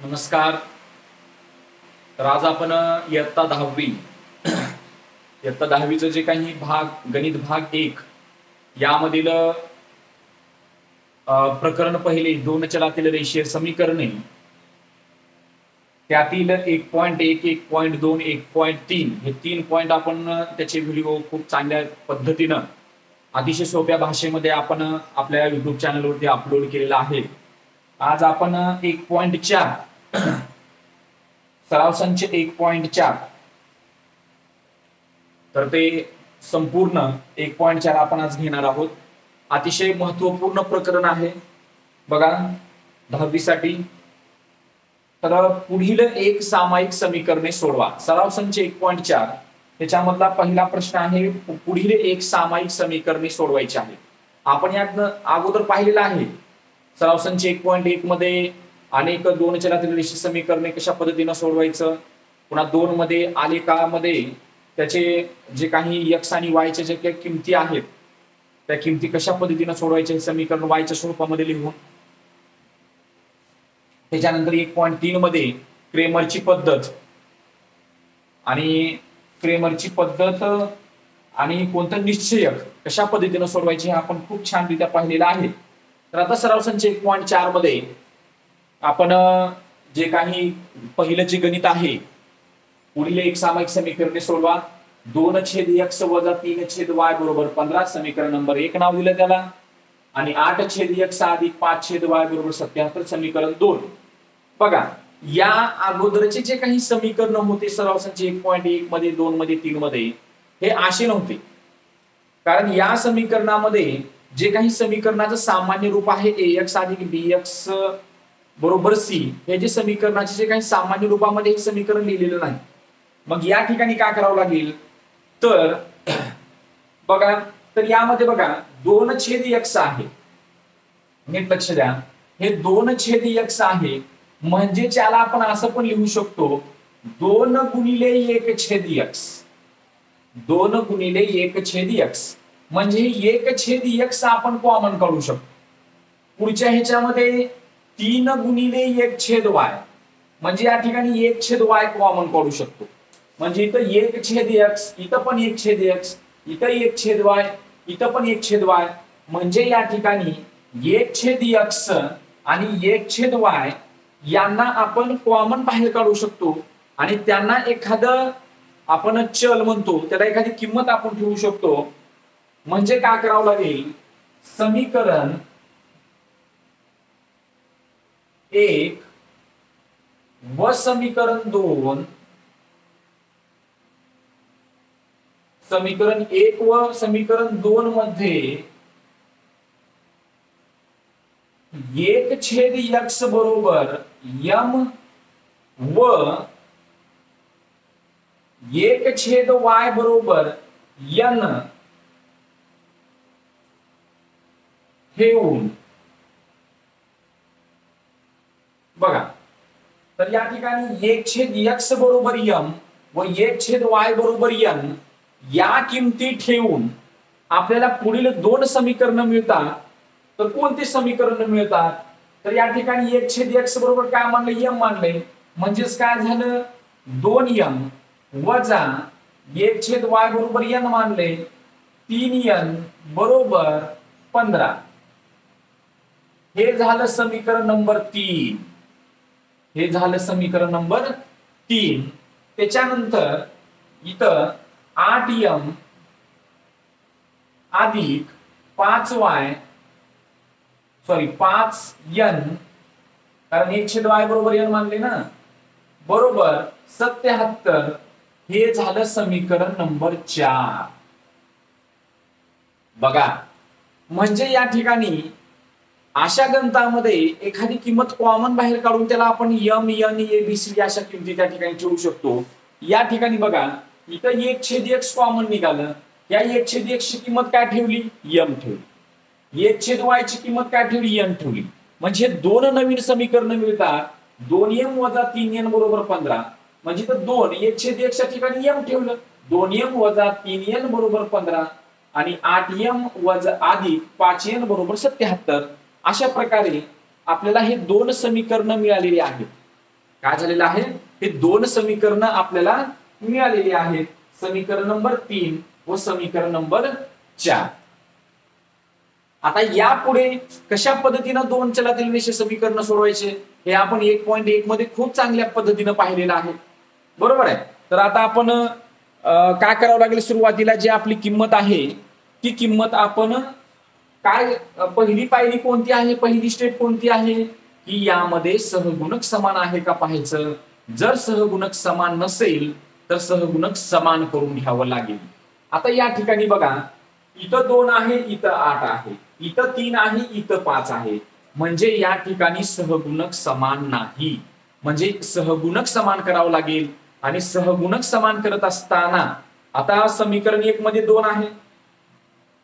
नमस्कार. तर आज आपण इयत्ता 10वी इयत्ता 10वीचं जे काही गणित भाग 1 यामधील प्रकरण पहिले दोन चलातील रेषीय समीकरणे त्यातील 1.1, 1.2, 1.3 हे 3 पॉइंट आपण त्याचे व्हिडिओ खूप चांगल्या पद्धतीनं अतिशय सोप्या भाषेमध्ये आपण आपल्या युट्यूब चॅनलवरती अपलोड केलेला आहे. आज आपण 1.4 सराव संच 1.4 तर ते संपूर्ण 1.4 आपण आज घेणार आहोत. अतिशय महत्वपूर्ण प्रकरण आहे बघा 10वी साठी. तर पुढील एक सामायिक समीकरणे सोडवा. सराव संच 1.4 त्याच्यामधला पहिला प्रश्न आहे, पुढील एक सामायिक समीकरणे सोडवायची आहे. आपण यात अगोदर पाहिलेलं आहे सराव संच 1.1 मध्ये अनेक दोन चलातील रेषीय समीकरणे कशा पद्धतीने सोडवायचं, पुन्हा 2 मध्ये आलेखामध्ये त्याचे जे काही x आणि y चे जे काही किमती आहेत त्या किमती कशा पद्धतीने सोडवायचे समीकरण y च्या स्वरूपामध्ये लिहून. त्याच्यानंतर 1.3 मध्ये क्रेमरची पद्धत आणि कोणतं निश्चयक कशा पद्धतीने सोडवायचे हे आपण खूप छानरित्या पाहिलेलं आहे. तर आता सराव संच 1.4 मध्ये आपण जे काही पहिलं जे गणित आहे, पुढील एक सामायिक समीकरणे सोडवा. 2/x - 3/y बरोबर 15 समीकरण नंबर 1 नाव दिलं त्याला, आणि 8/x + 5/y बरोबर 77 समीकरण 2. बघा या अगोदरचे जे काही समीकरण होते सराव संच 1.1 मध्ये, 2 मध्ये, 3 मध्ये हे असे नव्हते. कारण या समीकरणामध्ये जे काही समीकरणाचं सामान्य रूप आहे ax + bx बरोबर c, हे जे समीकरणाचे जे काही सामान्य रूपामध्ये हे समीकरण लिहिलेलं नाही. मग या ठिकाणी काय करावं लागेल तर बघा, तर यामध्ये बघा 2/x आहे, नीट लक्ष द्या, हे 2/x आहे म्हणजे त्याला आपण असं पण लिहू शकतो 2 × 1/x, 2 × 1/x म्हणजे 1/x आपण कॉमन काढू शकतो. पुढच्या ह्याच्यामध्ये 3 × 1/y म्हणजे या ठिकाणी 1/y कॉमन काढू शकतो. म्हणजे इथं 1/x, इथं पण 1/x, इथं 1/y, इथं पण 1/y म्हणजे या ठिकाणी 1/x आणि 1/y यांना आपण कॉमन बाहेर काढू शकतो आणि त्यांना एखादं आपण चल म्हणतो त्याला एखादी किंमत आपण ठेवू शकतो. म्हणजे काय करावं लागेल, समीकरण 1 व समीकरण 2, समीकरण 1 व समीकरण 2 मध्ये 1/x बरोबर m व 1/y बरोबर n ठेवून बघा, तर या ठिकाणी 1/x बरोबर m व 1/y बरोबर n या किमती ठेवून आपल्याला पुढील दोन समीकरण मिळतात. तर कोणते समीकरण मिळतात, तर या ठिकाणी 1/x बरोबर काय मानले, m मानले, म्हणजेच काय झालं 2m वजा 1/y बरोबर n मानले 3n बरोबर 15. हे झालं समीकरण नंबर 3. हे झालं समीकरण नंबर 3. त्याच्यानंतर इथं 8m अधिक 5n, कारण 1/y बरोबर n मानले ना, बरोबर 77. हे झालं समीकरण नंबर 4. बघा म्हणजे या ठिकाणी अशा गणितामध्ये एखादी किंमत कॉमन बाहेर काढून त्याला आपण m, n, a, b, c अशा किमती त्या ठिकाणी ठेवू शकतो. या ठिकाणी बघा इथं 1/x कॉमन निघालं, या 1/x ची किंमत काय ठेवली, m ठेवली. 1/y ची किंमत काय ठेवली, n ठेवली. म्हणजे दोन नवीन समीकरण मिळतात. 2m वजा 3n बरोबर 15 म्हणजे तर 2 1/x च्या ठिकाणी m ठेवलं, 2m वजा 3n बरोबर 15 आणि 8m वजा अधिक 5n बरोबर 77. अशा प्रकारे आपल्याला हे दोन समीकरण मिळालेली आहेत. काय झालेलं आहे, हे दोन समीकरणं आपल्याला मिळालेली आहेत, समीकरण नंबर 3 व समीकरण नंबर 4. आता यापुढे कशा पद्धतीनं दोन चलातील रेषे समीकरण सोडवायचे हे आपण 1.1 मध्ये खूप चांगल्या पद्धतीनं पाहिलेलं आहे, बरोबर आहे. तर आता आपण काय करावं लागेल, सुरुवातीला जी आपली किंमत आहे ती किंमत आपण काय, पहिली पायरी कोणती आहे, पहिली स्टेप कोणती आहे की यामध्ये सहगुणक समान आहे का पाहायचं. जर सहगुणक समान नसेल तर सहगुणक समान करून घ्यावं लागेल. आता या ठिकाणी बघा, इथं 2 आहे, इथं 8 आहे, इथं 3 आहे, इथं 5 आहे, म्हणजे या ठिकाणी सहगुणक समान नाही. म्हणजे सहगुणक समान करावं लागेल. आणि सहगुणक समान करत असताना आता समीकरण 1 मध्ये 2 आहे,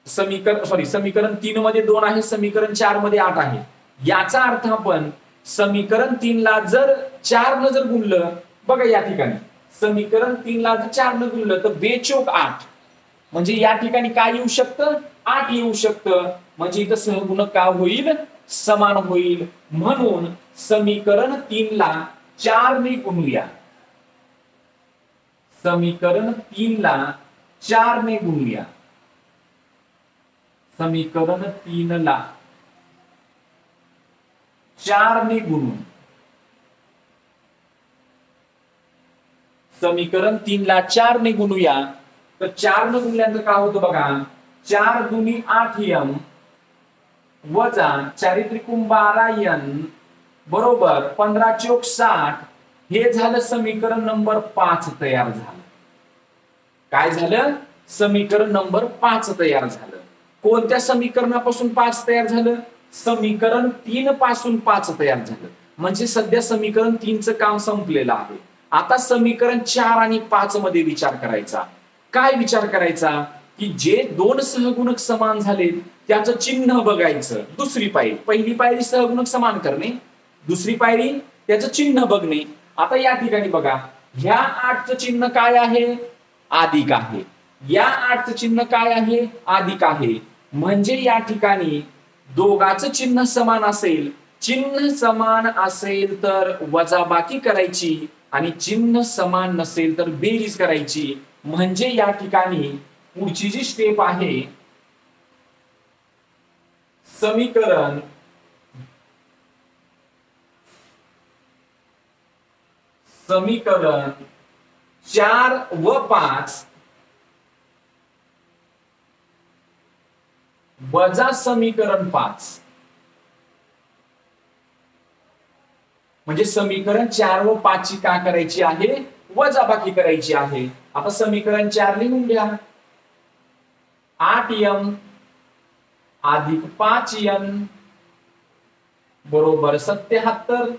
समीकरण 3 मध्ये 2 आहे, समीकरण 4 मध्ये 8 आहे. याचा अर्थ आपण समीकरण 3 ला जर 4 न जर गुणलं, बघा या ठिकाणी समीकरण 3 ला जर 4 न गुणलं तर 2 चौक 8, म्हणजे या ठिकाणी काय येऊ शकतं, 8 येऊ शकतं. म्हणजे इथं सहगुणक काय होईल, समान होईल. म्हणून समीकरण 3 ला 4 ने गुणूया, समीकरण 3 ला 4 ने गुणूया, समीकरण 3 ला 4 ने गुणून, समीकरण 3 ला 4 ने गुणूया. तर 4 ने गुणल्यानंतर काय होतं बघा, 4 दुनी 8m वजा 4 त्रिकोण 12n बरोबर 15 चौक 60. हे झालं समीकरण नंबर 5 तयार झालं. काय झालं, समीकरण नंबर 5 तयार झालं. कोणत्या समीकरणापासून 5 तयार झालं, समीकरण 3 पासून 5 तयार झालं. म्हणजे सध्या समीकरण 3चं काम संपलेलं आहे. आता समीकरण 4 आणि 5 मध्ये विचार करायचा. काय विचार करायचा की जे दोन सहगुणक समान झाले त्याचं चिन्ह बघायचं. दुसरी पायरी, पहिली पायरी सहगुणक समान करणे, दुसरी पायरी त्याचं चिन्ह बघणे. आता या ठिकाणी बघा, ह्या 8चं चिन्ह काय आहे, अधिक आहे. या 8चं चिन्ह काय आहे, अधिक आहे. म्हणजे या ठिकाणी दोघांचं चिन्ह समान असेल, चिन्ह समान असेल तर वजाबाकी करायची आणि चिन्ह समान नसेल तर बेरीज करायची. म्हणजे या ठिकाणी पुढची जी स्टेप आहे, समीकरण समीकरण 4 व 5 वजा समीकरण 5, म्हणजे समीकरण 4 व 5 ची काय करायची आहे, वजाबाकी करायची आहे. आता समीकरण 4 लिहून घ्या, 8m अधिक 5n बरोबर 77,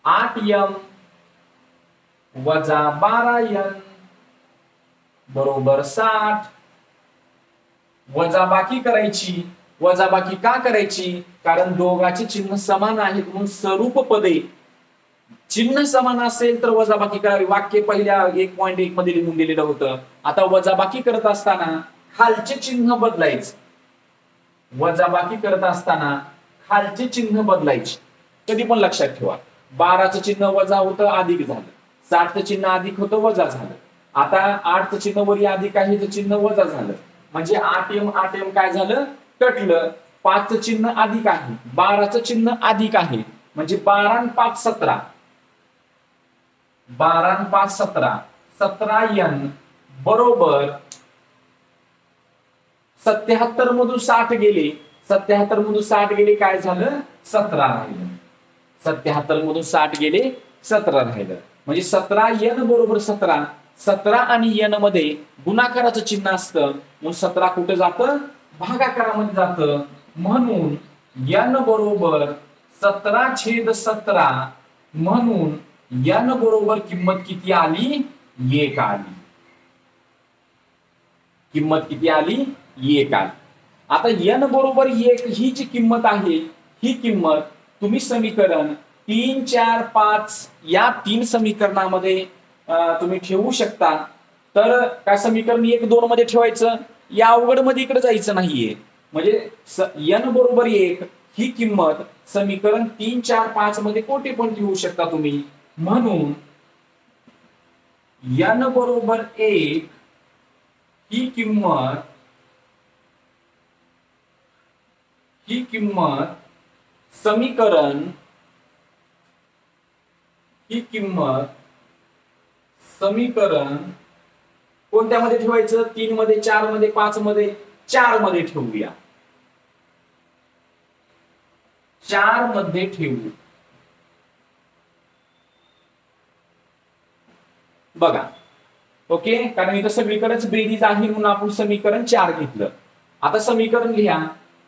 8m वजा 12n बरोबर 60. वजाबाकी करायची. वजाबाकी का करायची, कारण दोघांचे चिन्ह समान आहेत म्हणून स्वरूप पदे, चिन्ह समान असेल तर वजाबाकी करावी. वाक्य पहिल्या 1.1 मध्ये लिहून दिलेलं होतं. आता वजाबाकी करत असताना खालचे चिन्ह बदलायचे. वजाबाकी करत असताना खालचे चिन्ह बदलायचे. कधी पण लक्षात ठेवा, 12चं चिन्ह वजा होतं, अधिक झालं. 60चं चिन्ह अधिक होतं, वजा झालं. आता 8चं चिन्ह वरी अधिक आहे, तर चिन्ह वजा झालं. म्हणजे 8m काय झालं, कटलं. 5चं चिन्ह अधिक आहे, 12चं चिन्ह अधिक आहे, म्हणजे 12 आणि 5 17, 12 आणि 5 17, 17n बरोबर 77 मधून 60 गेले, 77 मधून 60 गेले, काय झालं, 17 राहिलं. 77 मधून 60 गेले, 17 राहिलं. म्हणजे 17n बरोबर 17. 17 आणि n मध्ये गुणाकाराचं चिन्ह असतं म्हणून 17 कुठे जातं, भागाकारामध्ये जातं. म्हणून n बरोबर 17/17. म्हणून n बरोबर किंमत किती आली, 1 आली. किंमत किती आली, 1 आली. आता n बरोबर 1 ही जी किंमत आहे, ही किंमत तुम्ही समीकरण 3, 4, 5 या 3 समीकरणामध्ये तुम्ही ठेवू शकता. तर काय समीकरण 1, 2 मध्ये ठेवायचं, या अवघड मध्ये इकडे जायचं नाहीये. म्हणजे n बरोबर 1 ही किंमत समीकरण 3, 4, 5 मध्ये कोठे पण ठेवू शकता तुम्ही. म्हणून n बरोबर 1 ही किंमत समीकरण कोणत्यामध्ये ठेवायचं? 3 मध्ये, 4 मध्ये, 5 मध्ये? 4 मध्ये ठेवूया. 4 मध्ये ठेवू. बघा, ओके, कारण इथं सगळीकडेच बेरीज आहे म्हणून आपण समीकरण 4 घेतलं. आता समीकरण लिहा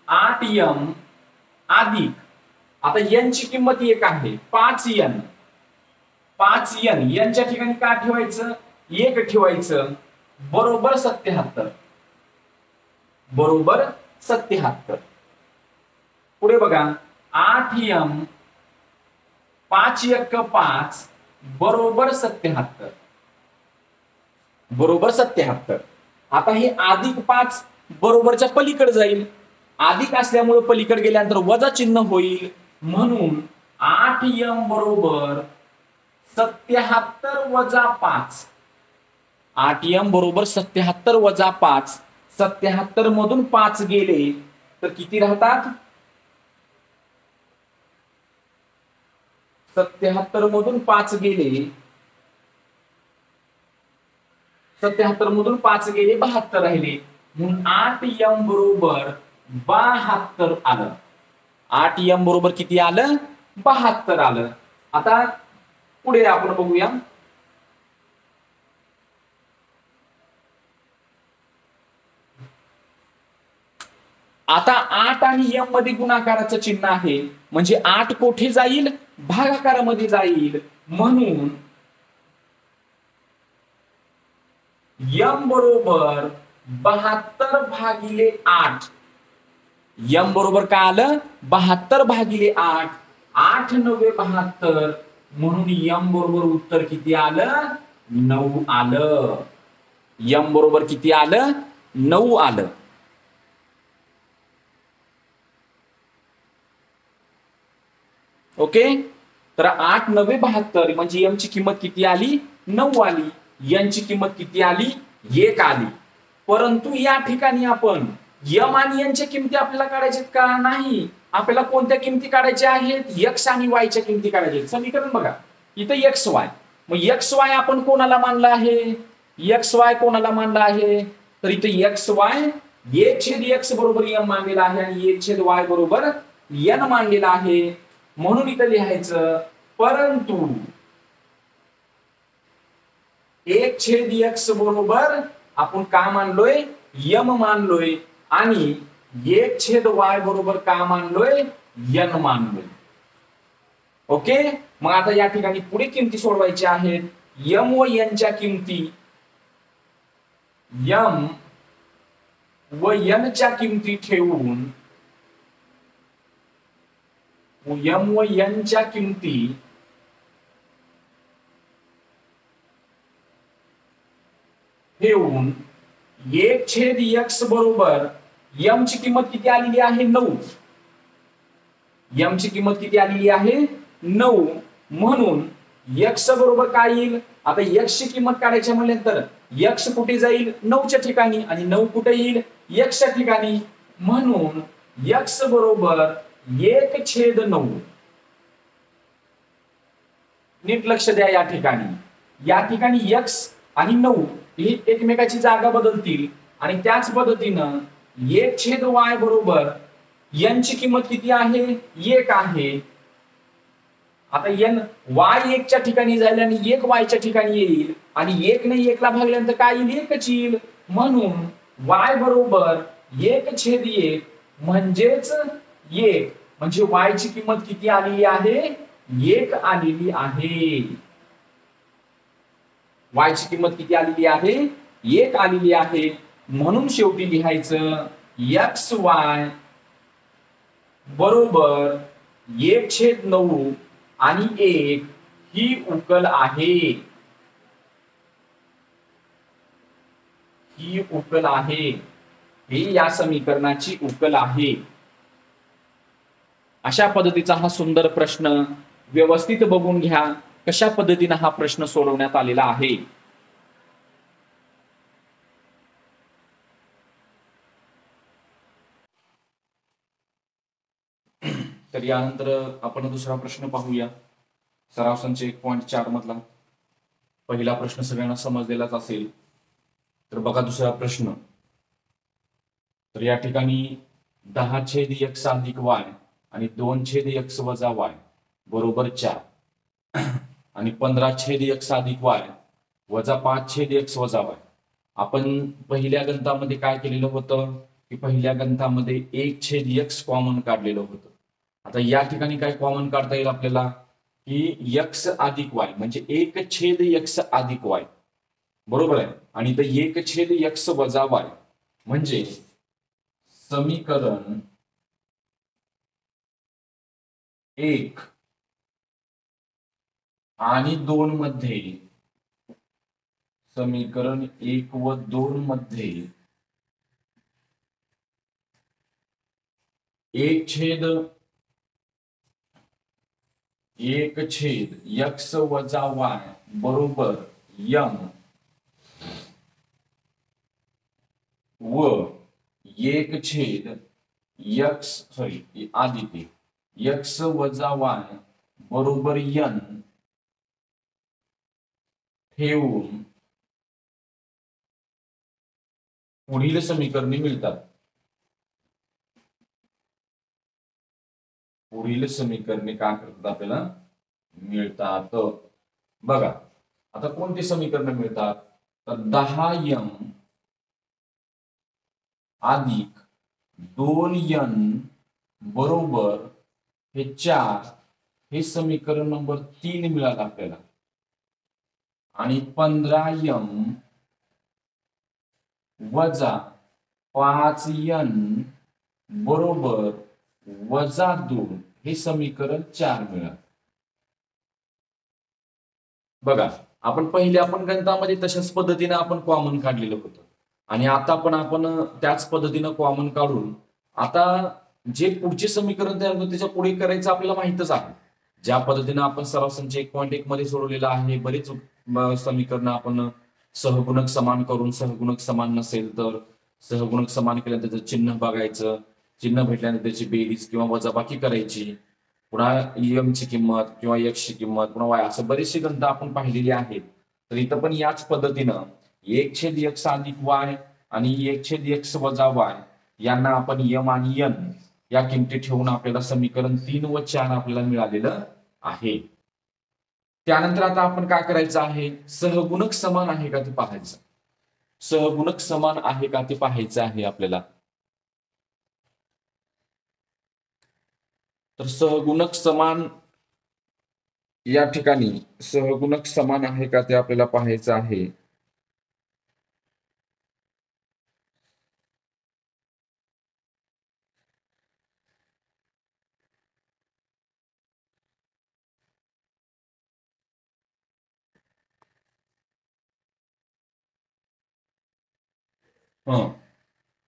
8m अधिक, आता n ची किंमत 1 आहे, 5n n च्या ठिकाणी काय ठेवायचं? 1 ठेवायचं, बरोबर 77. पुढे बघा 8m 5 1 5 बरोबर 77. आता हे अधिक 5 बरोबरच्या पलीकडे जाईल. अधिक असल्यामुळे पलीकडे गेल्यानंतर वजा चिन्ह होईल. म्हणून 8m बरोबर 77 वजा 5. 8m बरोबर 77 वजा 5. 77 मधून 5 गेले तर किती राहतात? 77 मधून 5 गेले, 77 मधून 5 गेले 72 राहिले. म्हणून 8m बरोबर 72 आलं. 8m बरोबर किती आलं? 72 आलं. आता पुढे आपण बघूया. आता 8 आणि m मध्ये गुणाकाराचं चिन्ह आहे, म्हणजे 8 कोठे जाईल? भागाकारामध्ये जाईल. म्हणून m बरोबर 72 भागिले 8. m बरोबर काय आलं? 72 भागिले 8. 8 9 72. म्हणून m बरोबर उत्तर किती आलं? 9 आलं. m बरोबर किती आलं? 9 आलं. ओके, तर 8 9 72 म्हणजे m ची किंमत किती आली? 9 आली. n ची किंमत किती आली? 1 आली. परंतु या ठिकाणी आपण m आणि n च्या किमती आपल्याला काढायच्यात का? नाही. आपल्याला कोणत्या किमती काढायच्या आहेत? x आणि y च्या किमती काढायच्या आहेत. समीकरण बघा, इथं xy. मग xy आपण कोणाला मानला आहे? xy कोणाला मानला आहे? तर इथं xy 1/x बरोबर m मानलेला आहे आणि 1/y बरोबर n मानलेला आहे. म्हणून इथं लिहायचं, परंतु 1/x बरोबर आपण का मानलोय? m मानलोय. आणि 1/y बरोबर का मानलोय? n मानलोय. ओके, मग आता या ठिकाणी पुढे किमती सोडवायच्या आहेत. m व n च्या किमती, m व n च्या किमती ठेवून, m व n च्या किमती ठेवून 1/x बरोबर m ची किंमत किती आलेली आहे? 9. m ची किंमत किती आलेली आहे? 9. म्हणून x बरोबर काय येईल? आता x ची किंमत काढायची म्हटल्यानंतर x कुठे जाईल? 9 च्या ठिकाणी, आणि 9 कुठे येईल? x च्या ठिकाणी. म्हणून x बरोबर 1/9. नीट लक्ष द्या या ठिकाणी. या ठिकाणी x आणि 9 ही एकमेकाची जागा बदलतील आणि त्याच पद्धतीनं 1/y बरोबर n ची किंमत किती आहे? 1 आहे. आता n y 1 च्या ठिकाणी जाईल आणि 1 y च्या ठिकाणी येईल, आणि 1 ने 1 ला भागल्यानंतर काय येईल? 1च येईल. म्हणून y बरोबर 1/1 म्हणजेच 1, म्हणजे y ची किंमत किती आलेली आहे? 1 आलेली आहे. y ची किंमत किती आलेली आहे? 1 आलेली आहे. म्हणून शेवटी लिहायचं xy बरोबर 1/9 आणि 1 ही उकल आहे. ही उकल आहे. ही या समीकरणाची उकल आहे. अशा पद्धतीचा हा सुंदर प्रश्न व्यवस्थित बघून घ्या कशा पद्धतीने हा प्रश्न सोडवण्यात आलेला आहे. तर यानंतर आपण दुसरा प्रश्न पाहूया. सराव संच 1.4 मधला पहिला प्रश्न सगळ्यांना समजलेलाच असेल. तर बघा दुसरा प्रश्न. तर या ठिकाणी 10/x अधिक y आणि 2/x वजा y बरोबर 4 आणि 15/x अधिक y वजा 5/x वजा y. आपण पहिल्या गणितामध्ये काय केलेलं होतं की पहिल्या गणितामध्ये 1/x कॉमन काढलेलं होतं. आता या ठिकाणी काय कॉमन काढता येईल आपल्याला की x अधिक y म्हणजे 1/x अधिक y बरोबर आहे. आणि इथं 1/x वजा y म्हणजे समीकरण 1 आणि 2 मध्ये समीकरण 1 व 2 मध्ये 1/x वजा y बरोबर m व 1/x वजा y बरोबर n ठेवून पुढील समीकरणे मिळतात. पुढील समीकरणे काय करतात आपल्याला मिळतात. बघा आता कोणती समीकरणे मिळतात तर 10m अधिक 2n बरोबर हे 4 हे समीकरण नंबर 3 मिळालं आपल्याला. आणि 15m वजा 5n बरोबर वजा 2 हे समीकरण 4 मिळालं. बघा आपण गणितामध्ये तशाच पद्धतीने आपण कॉमन काढलेलं होतं आणि आता पण आपण त्याच पद्धतीनं कॉमन काढून आता जे पुढचे समीकरण तयार होतं त्याच्या पुढे करायचं आपल्याला माहितच आहे. ज्या पद्धतीनं आपण सराव संच 1.1 मध्ये सोडवलेलं आहे. बरेच समीकरण आपण सहगुणक समान करून सहगुणक समान नसेल तर सहगुणक समान केल्यानंतर त्याचं चिन्ह बघायचं. चिन्ह भेटल्यानंतर त्याची बेरीज किंवा वजाबाकी करायची. पुन्हा m ची किंमत किंवा x ची किंमत पुन्हा y असं बरेचसे गणित आपण पाहिलेली आहेत. तर इथं पण याच पद्धतीनं 1/x अधिक y आणि 1/x वजा y यांना आपण m आणि n या किमती ठेवून आपल्याला समीकरण 3 व 4 आपल्याला मिळालेलं आहे. त्यानंतर आता आपण काय करायचं आहे सहगुणक समान आहे का ते पाहायचं. सहगुणक समान आहे का ते पाहायचं आहे आपल्याला. तर सहगुणक समान या ठिकाणी सहगुणक समान आहे का ते आपल्याला पाहायचं आहे.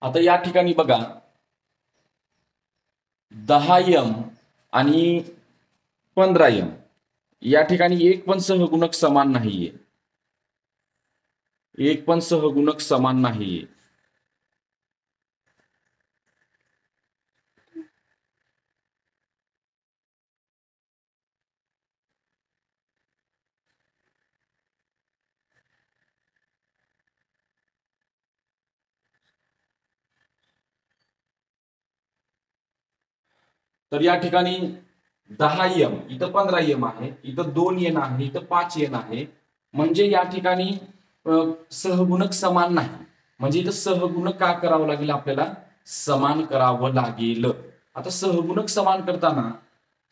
आता या ठिकाणी बघा 10m आणि 15m या ठिकाणी एक पण सहगुणक समान नाहीये. एक पण सहगुणक समान नाहीये. तर या ठिकाणी 10m इथं 15m आहे. इथं 2n आहे. इथं 5n आहे. म्हणजे या ठिकाणी सहगुणक समान नाही. म्हणजे इथं सहगुणक काय करावं लागेल आपल्याला समान करावं लागेल. आता सहगुणक समान करताना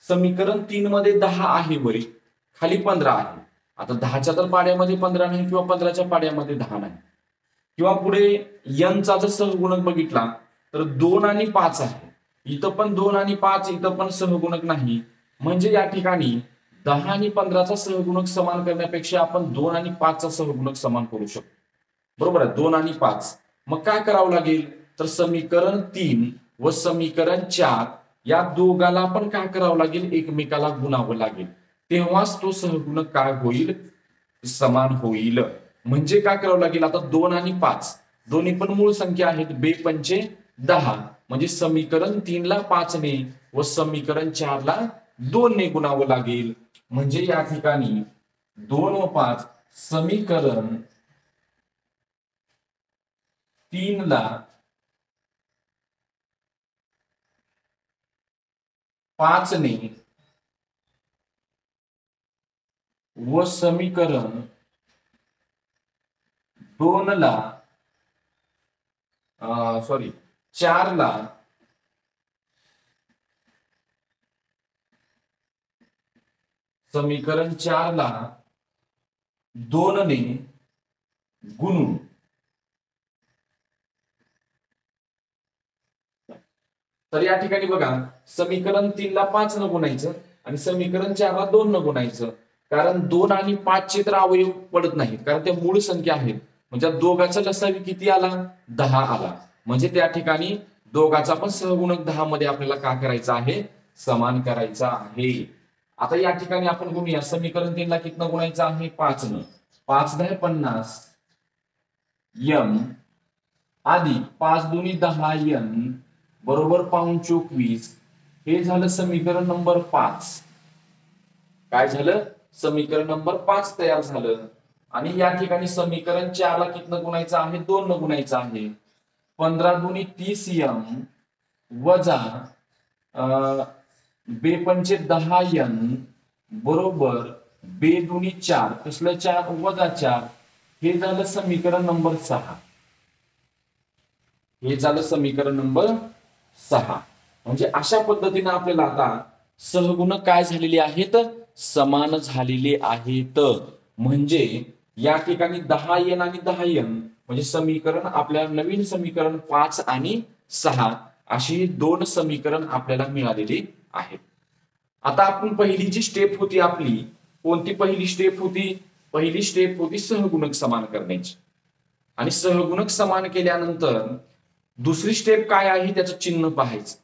समीकरण 3 मध्ये 10 आहे वरी खाली 15 आहे. आता 10च्या तर पाड्यामध्ये 15 नाही किंवा 15च्या पाड्यामध्ये 10 नाही किंवा पुढे n चा जर सहगुणक बघितला तर 2 आणि 5 आहे. इथं पण 2 आणि 5 इथं पण सहगुणक नाही. म्हणजे या ठिकाणी 10 आणि 15चा सहगुणक समान करण्यापेक्षा आपण 2 आणि 5चा सहगुणक समान करू शकतो. बरोबर आहे 2 आणि 5. मग काय करावं लागेल तर समीकरण 3 व समीकरण 4 या दोघाला पण काय करावं लागेल, एकमेकाला गुणावं लागेल, तेव्हाच तो सहगुणक काय होईल, समान होईल. म्हणजे काय करावं लागेल, आता 2 आणि 5 दोन्ही पण मूळ संख्या आहेत, 2 पंचे 10, म्हणजे समीकरण 3 ला 5 ने व समीकरण 4 ला 2 ने गुणावं लागेल. म्हणजे या ठिकाणी 2 व 5 समीकरण 3 ला 5 ने व समीकरण 2 ला 4 ला समीकरण 4 ला 2 ने गुणून तर या ठिकाणी बघा, समीकरण 3 ला 5 न गुणायचं आणि समीकरण 4 ला 2 न गुणायचं, कारण 2 आणि 5 चे तर अवयव पडत नाहीत, कारण ते मूळ संख्या आहेत. म्हणजे दोघाचा लसावी किती आला, 10 आला. म्हणजे त्या ठिकाणी दोघाचा पण सहगुणक 10 मध्ये आपल्याला काय करायचं आहे, समान करायचा आहे. आता या ठिकाणी आपण गुणूया, समीकरण 3 ला कितनं गुणायचं आहे, 5 न. 5 10 50 यम अधिक 5 दुनी 10 यन बरोबर पाऊण 24. हे झालं समीकरण नंबर 5. काय झालं, समीकरण नंबर 5 तयार झालं. आणि या ठिकाणी समीकरण 4 ला कितनं गुणायचं आहे, 2 न गुणायचं आहे. 15 दुनी 30 यम वजा 2 पंचे 10 यन बरोबर 2 दुनी 4 कसलं 4 वजा 4. हे झालं समीकरण नंबर 6. हे झालं समीकरण नंबर 6. म्हणजे अशा पद्धतीने आपल्याला आता सहगुणक काय झालेले आहेत, समान झालेले आहेत. म्हणजे या ठिकाणी 10n आणि 10n म्हणजे समीकरण आपल्याला नवीन समीकरण 5 आणि 6 अशी 2 समीकरण आपल्याला मिळालेली आहेत. आता आपण पहिली जी स्टेप होती आपली, कोणती पहिली स्टेप होती, पहिली स्टेप होती सहगुणक समान करण्याची. आणि सहगुणक समान केल्यानंतर दुसरी स्टेप काय आहे, त्याचं चिन्ह पाहायचं.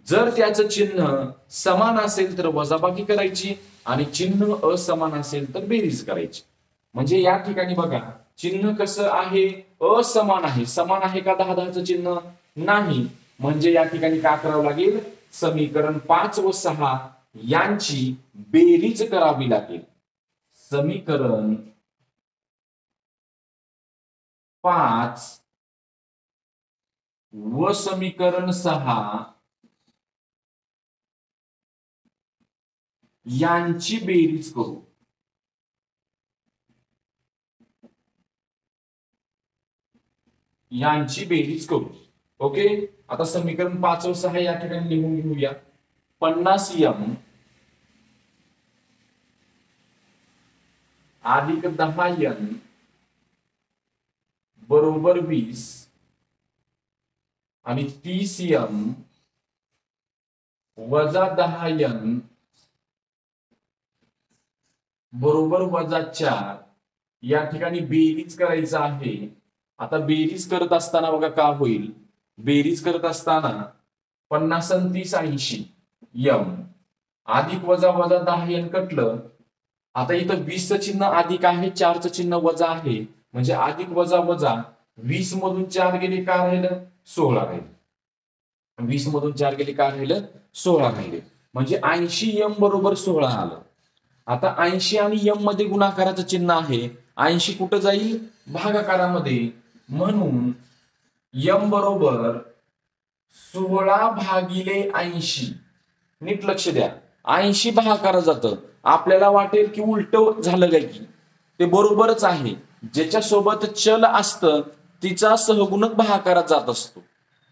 जर त्याचं चिन्ह समान असेल तर वजाबाकी करायची आणि चिन्ह असमान असेल तर बेरीज करायची. म्हणजे या ठिकाणी बघा, चिन्ह कसं आहे, असमान आहे. समान आहे का 10-10चं चिन्ह, नाही. म्हणजे या ठिकाणी काय करावं लागेल, समीकरण 5 व 6 यांची बेरीज करावी लागेल. समीकरण 5 व समीकरण 6 यांची बेरीज करू. यांची बेरीज करू. ओके, आता समीकरण 5 व 6 या ठिकाणी लिहून घेऊया. 50m अधिक 10n बरोबर 20 आणि 30m वजा 10n बरोबर वजा 4 या ठिकाणी बेरीज करायचं आहे. आता बेरीज करत असताना बघा का होईल, बेरीज करत असताना 50 आणि 30 80 यम अधिक वजा वजा 10n कटलं. आता इथं 20 चं चिन्ह अधिक आहे, 4 चं चिन्ह वजा आहे. म्हणजे अधिक वजा वजा 20 मधून 4 गेले काय राहिलं, 16 राहिलं. 20 मधून 4 गेले काय राहिलं, 16 राहिले. म्हणजे 80m बरोबर 16 आलं. आता 80 आणि m मध्ये गुणाकाराचं चिन्ह आहे, 80 कुठं जाईल, भागाकारामध्ये. म्हणून m बरोबर 16 भागिले 80. नीट लक्ष द्या, 80 भागाकारात जातं. आपल्याला वाटेल की उलट झालं काय, की ते बरोबरच आहे. ज्याच्यासोबत चल असतं तिचा सहगुणक भागाकारात जात असतो.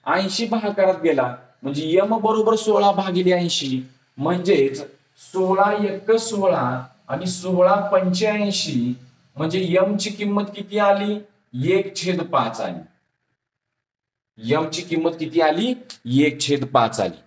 80 भागाकारात गेला म्हणजे m बरोबर 16 भागिले 80. म्हणजेच 16 1 16 आणि 16 85 म्हणजे m ची किंमत किती आली, 1/5 आली. m ची किंमत किती आली, 1/5 आली.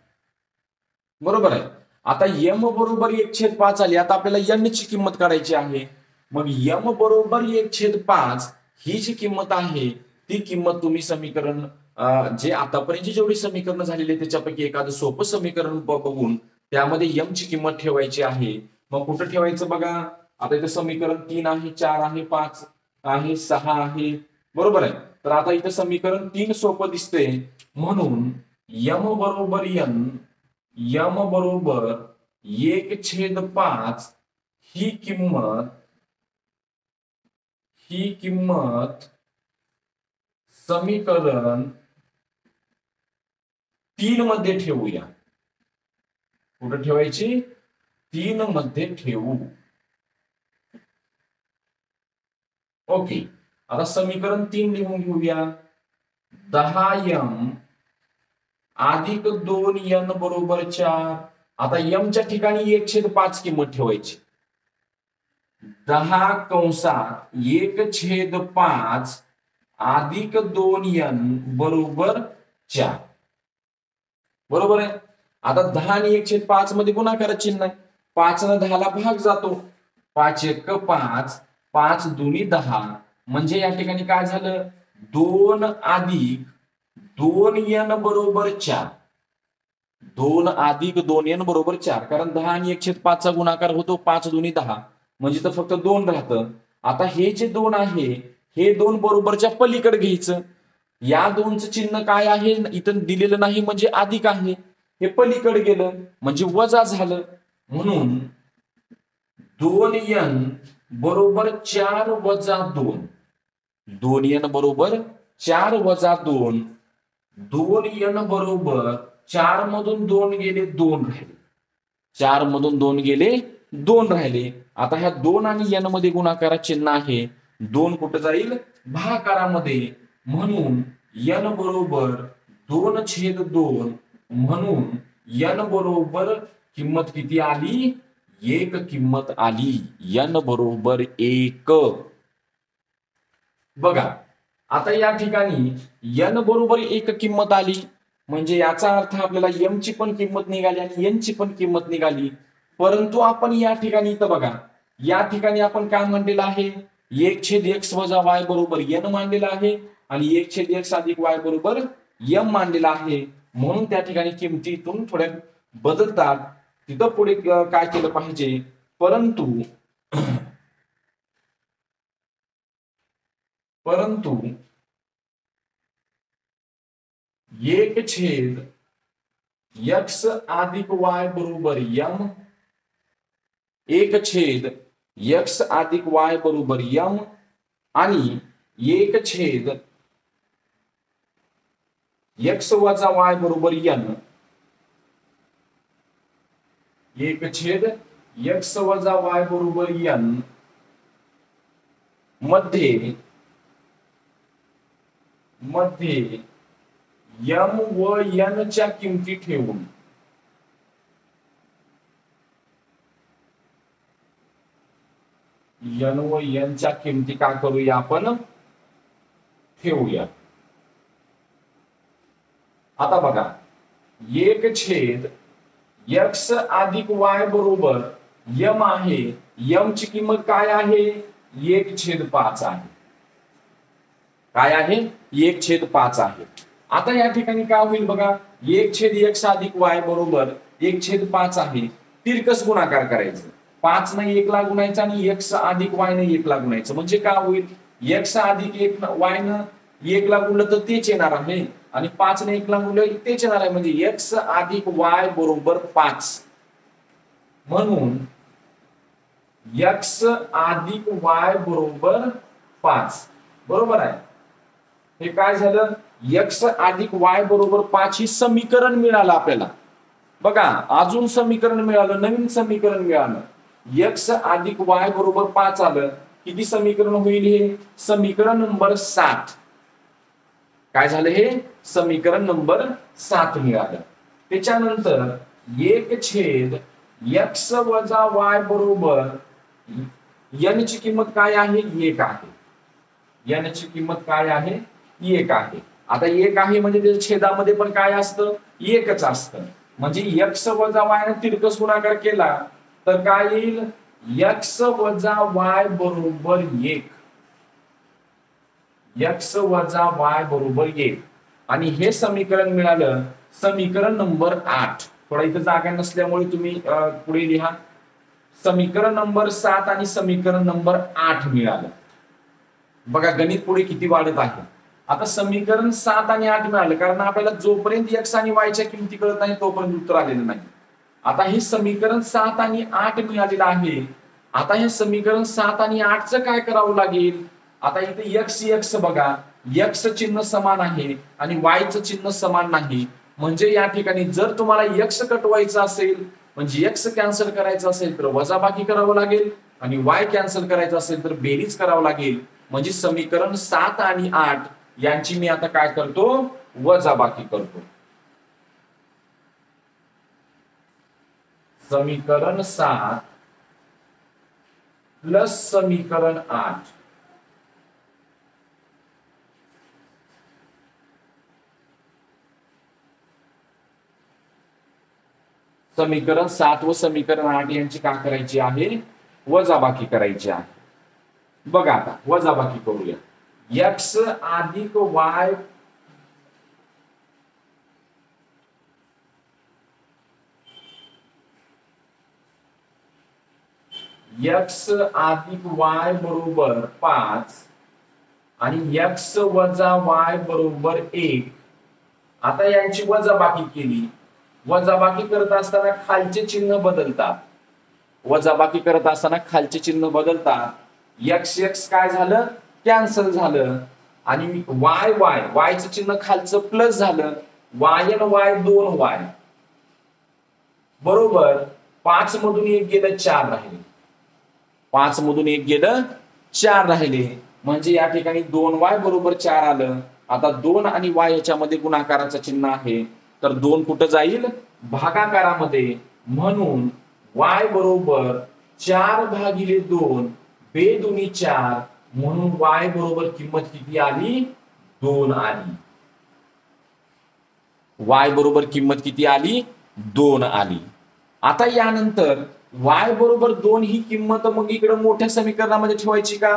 बरोबर आहे. आता m बरोबर 1/5 आली. आता आपल्याला n ची किंमत काढायची आहे. मग m बरोबर 1/5 ही जी किंमत आहे ती किंमत तुम्ही समीकरण जे आतापर्यंत जेवढी समीकरण झालेली आहे त्याच्यापैकी एखादं सोपं समीकरण बघून त्यामध्ये यम ची किंमत ठेवायची आहे. मग कुठं ठेवायचं बघा, आता इथं समीकरण 3 आहे, 4 आहे, 5 आहे, 6 आहे, बरोबर आहे. तर आता इथं समीकरण 3 सोपं दिसते म्हणून यम बरोबर यन, यम बरोबर 1/5 ही किंमत समीकरण 3 मध्ये ठेवूया. कुठं ठेवायची? 3 मध्ये ठेवू. ओके, आता समीकरण 3 लिहून घेऊया. 10m अधिक 2n बरोबर 4. आता m च्या ठिकाणी 1/5 किंमत ठेवायची. 10 कंसात 1/5 अधिक 2n बरोबर 4. बरोबर आहे. आता 10 आणि 1/5 मध्ये गुणाकाराचे चिन्ह आहे. 5 न 10 ला भाग जातो. 5 1 5, 5 दुनी 10, म्हणजे या ठिकाणी काय झालं? 2 अधिक 2n बरोबर 4. 2 अधिक 2n बरोबर 4, कारण 10 आणि 1/5 चा गुणाकार होतो 5 दुनी 10, म्हणजे तर फक्त 2 राहतं. आता हे जे 2 आहे हे 2 बरोबरच्या पलीकडे घ्यायचं. या 2चं चिन्ह काय आहे इथं दिलेलं नाही, म्हणजे अधिक आहे. हे पलीकडे गेलं म्हणजे वजा झालं. म्हणून 2n बरोबर 4 वजा 2. 2n बरोबर 4 वजा 2. 2n बरोबर 4 मधून 2 गेले 2 राहिले. 4 मधून 2 गेले 2 राहिले. आता ह्या 2 आणि n मध्ये गुणाकारात चिन्ह आहे. 2 कुठं जाईल? भागाकारामध्ये. म्हणून n बरोबर 2/2. म्हणून n बरोबर किंमत किती आली? 1 किंमत आली. n बरोबर 1. बघा, आता या ठिकाणी n बरोबर 1 किंमत आली म्हणजे याचा अर्थ आपल्याला m ची पण किंमत निघाली आणि n ची पण किंमत निघाली. परंतु आपण या ठिकाणी इथं बघा, या ठिकाणी आपण काय मांडलेलं आहे? 1/x वजा y बरोबर n मांडलेलं आहे आणि 1/x अधिक y बरोबर m मांडलेला आहे. म्हणून त्या ठिकाणी किमतीतून थोड्या बदलतात. तिथं पुढे काय केलं पाहिजे? परंतु 1/x अधिक y बरोबर m, 1/x अधिक y बरोबर m आणि 1/x वजा y बरोबर n. 1/x वजा y बरोबर n मध्ये m व n च्या किमती ठेवून n व n च्या किमती काय करूया आपण? ठेवूया. आता बघा, 1/x अधिक y बरोबर m आहे. m ची किंमत काय आहे? 1/5 आहे. काय आहे? 1/5 आहे. आता या ठिकाणी काय होईल बघा, 1/x अधिक y बरोबर 1/5 आहे. तिरकस गुणाकार करायचं. 5 ने 1 ला गुणायचं आणि x अधिक y ने 1 ला गुणायचं. म्हणजे काय होईल? x अधिक 1 y ने 1 ला गुणलं तर तेच येणार आहे आणि 5 ने 1 ला गुणलं तेच येणार आहे. म्हणजे x अधिक y बरोबर 5. म्हणून x अधिक y बरोबर 5. बरोबर आहे. हे काय झालं? x अधिक y बरोबर 5 ही समीकरण मिळालं आपल्याला. बघा, अजून समीकरण मिळालं, नवीन समीकरण मिळालं. x अधिक y बरोबर 5 आलं. किती समीकरण होईल? हे समीकरण नंबर 7. काय झालं? हे समीकरण नंबर 7 मिळालं. त्याच्यानंतर 1/x वजा y बरोबर n ची किंमत काय आहे? 1 आहे. n ची किंमत काय आहे? 1 आहे. आता 1 आहे म्हणजे त्याच्या छेदामध्ये पण काय असतं? 1च असतं. म्हणजे x वजा y ने तिरकस गुणाकार केला तर काय येईल? x वजा y बरोबर 1. x वजा y बरोबर 1. आणि हे समीकरण मिळालं समीकरण नंबर 8. थोडा इथं जागा नसल्यामुळे तुम्ही पुढे लिहा. समीकरण नंबर 7 आणि समीकरण नंबर 8 मिळालं. बघा गणित पुढे किती वाढत आहे. आता समीकरण 7 आणि 8 मिळालं कारण आपल्याला जोपर्यंत x आणि y च्या किमती कळत नाही तोपर्यंत उत्तर आलेलं नाही. आता हे समीकरण 7 आणि 8 मिळालेलं आहे. आता हे समीकरण 7 आणि 8चं काय करावं लागेल. आता इथे x बघा, x चिन्ह समान आहे आणि y चं चिन्ह समान नाही. म्हणजे या ठिकाणी जर तुम्हाला x कटवायचं असेल म्हणजे x कॅन्सल करायचं असेल तर वजाबाकी करावं लागेल आणि y कॅन्सल करायचं असेल तर बेरीज करावं लागेल. म्हणजे समीकरण 7 आणि 8 यांची मी आता काय करतो वजाबाकी करतो. समीकरण 7 प्लस समीकरण 8 समीकरण 7 व समीकरण 8 यांची काय करायची आहे वजाबाकी करायची आहे. बघा आता वजाबाकी करूया. x अधिक y x अधिक y बरोबर 5 आणि x वजा y बरोबर 1. आता यांची वजाबाकी केली. वजाबाकी करत असताना खालचे चिन्ह बदलतात. वजाबाकी करत असताना खालचे चिन्ह बदलतात. x काय झालं कॅन्सल झालं आणि y चं चिन्ह खालचं प्लस झालं. y आणि y 2y बरोबर 5 मधून 1 गेलं 4 राहिले. 5 मधून 1 गेलं 4 राहिले. म्हणजे या ठिकाणी 2y बरोबर 4 आलं. आता 2 आणि y याच्यामध्ये गुणाकाराचं चिन्ह आहे तर 2 कुठं जाईल भागाकारामध्ये. म्हणून y बरोबर 4 भागिले 2 बेदुनी 4. म्हणून y बरोबर किंमत किती आली 2 आली. y बरोबर किंमत किती आली 2 आली. आता यानंतर y बरोबर 2 ही किंमत मग इकडे मोठ्या समीकरणामध्ये ठेवायची का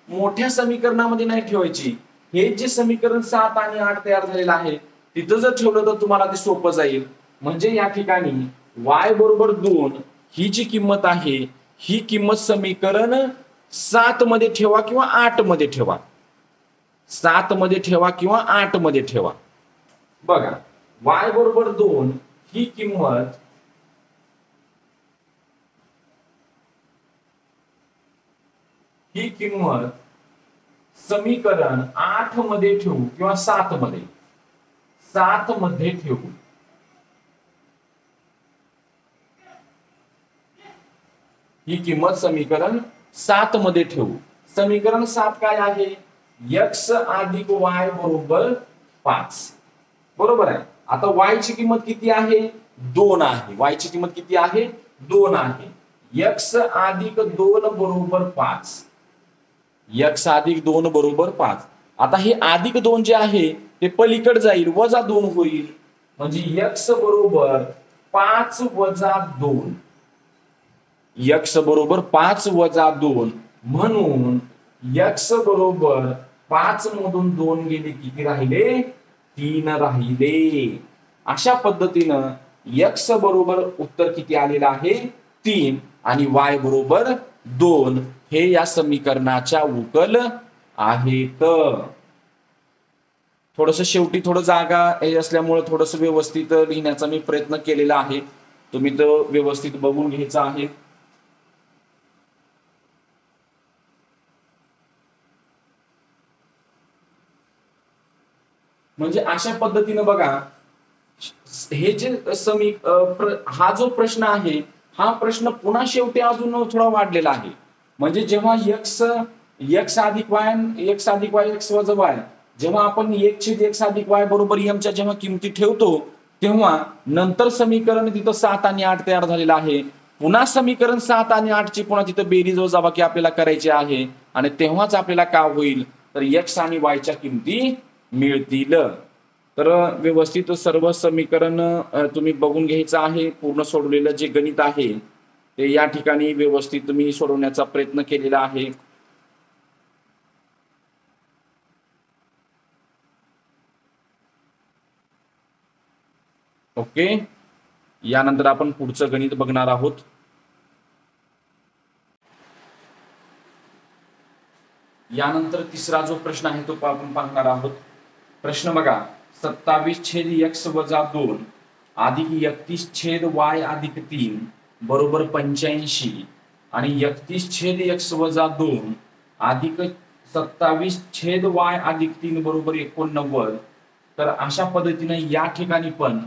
मोठ्या समीकरणामध्ये नाही ठेवायची. हे जे समीकरण 7 आणि 8 तयार झालेलं आहे तिथं जर ठेवलं तर तुम्हाला ते सोपं जाईल. म्हणजे या ठिकाणी y बरोबर 2 ही जी किंमत आहे ही किंमत समीकरण 7 मध्ये ठेवा किंवा 8 मध्ये ठेवा. 7 मध्ये ठेवा किंवा 8 मध्ये ठेवा. बघा y बरोबर 2 ही किंमत समीकरण 8 मध्ये ठेवू किंवा 7 मध्ये ठेवू. ही किंमत समीकरण 7 मध्ये ठेवू. समीकरण 7 काय आहे x अधिक y बरोबर 5 बरोबर आहे. आता y ची किंमत किती आहे 2 आहे. y ची किंमत किती आहे 2 आहे. x अधिक 2 बरोबर 5. x अधिक 2 बरोबर 5. आता हे अधिक 2 जे आहे ते पलीकडे जाईल वजा 2 होईल. म्हणजे x बरोबर 5 वजा 2. x बरोबर 5 वजा 2. म्हणून x बरोबर 5 मधून 2 गेले किती राहिले 3 राहिले. अशा पद्धतीनं x बरोबर उत्तर किती आलेलं आहे 3 आणि y बरोबर 2 हे या समीकरणाच्या उकल आहेत. थोडस शेवटी थोडं जागा असल्यामुळे थोडस व्यवस्थित लिहिण्याचा मी प्रयत्न केलेला आहे. तुम्ही तो व्यवस्थित बघून घ्यायचा आहे. म्हणजे अशा पद्धतीनं बघा हे जे हा जो प्रश्न आहे हा प्रश्न पुन्हा शेवटी अजून थोडा वाढलेला आहे. म्हणजे जेव्हा x अधिक y x वजा y जेव्हा आपण 1/x अधिक y बरोबर m च्या जेव्हा किमती ठेवतो तेव्हा नंतर समीकरण तिथं 7 आणि 8 तयार झालेलं आहे. पुन्हा समीकरण 7 आणि 8 ची पुन्हा तिथं बेरीज वजाबाकी आपल्याला करायची आहे आणि तेव्हाच आपल्याला काय होईल तर x आणि y च्या किमती मिळतील. तर व्यवस्थित सर्व समीकरण तुम्ही बघून घ्यायचं आहे. पूर्ण सोडवलेलं जे गणित आहे ते या ठिकाणी व्यवस्थित मी सोडवण्याचा प्रयत्न केलेला आहे. ओके, यानंतर आपण पुढचं गणित बघणार आहोत. यानंतर तिसरा जो प्रश्न आहे तो आपण पाहणार आहोत. प्रश्न बघा, 27/x - 2 अधिक 31/y अधिक 3 बरोबर 85 आणि 31/x - 2 अधिक 27/y अधिक 3 बरोबर 89. तर अशा पद्धतीने या ठिकाणी पण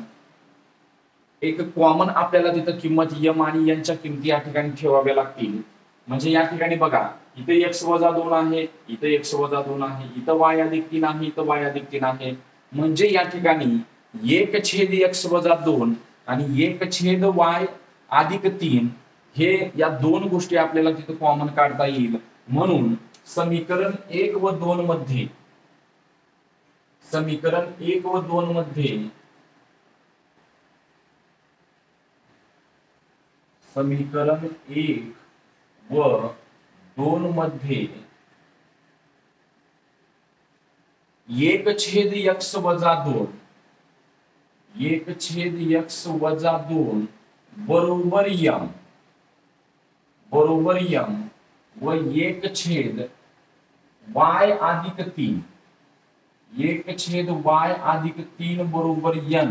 एक कॉमन आपल्याला तिथं किंमत यम आणि यांच्या किमती या ठिकाणी ठेवाव्या लागतील. म्हणजे या ठिकाणी बघा, इथे x - 2 आहे, इथे x - 2 आहे, इथं y अधिक 3 आहे, इथं y अधिक 3 आहे. म्हणजे या ठिकाणी 1/x - 2 आणि 1/y अधिक 3 हे या दोन गोष्टी आपल्याला तिथे कॉमन काढता येईल. म्हणून समीकरण 1 व 2 मध्ये समीकरण 1 व 2 मध्ये समीकरण 1 व 2 मध्ये 1/x - 2 1/x - 2 बरोबर यम व 1/y अधिक 3 1/y अधिक 3 बरोबर n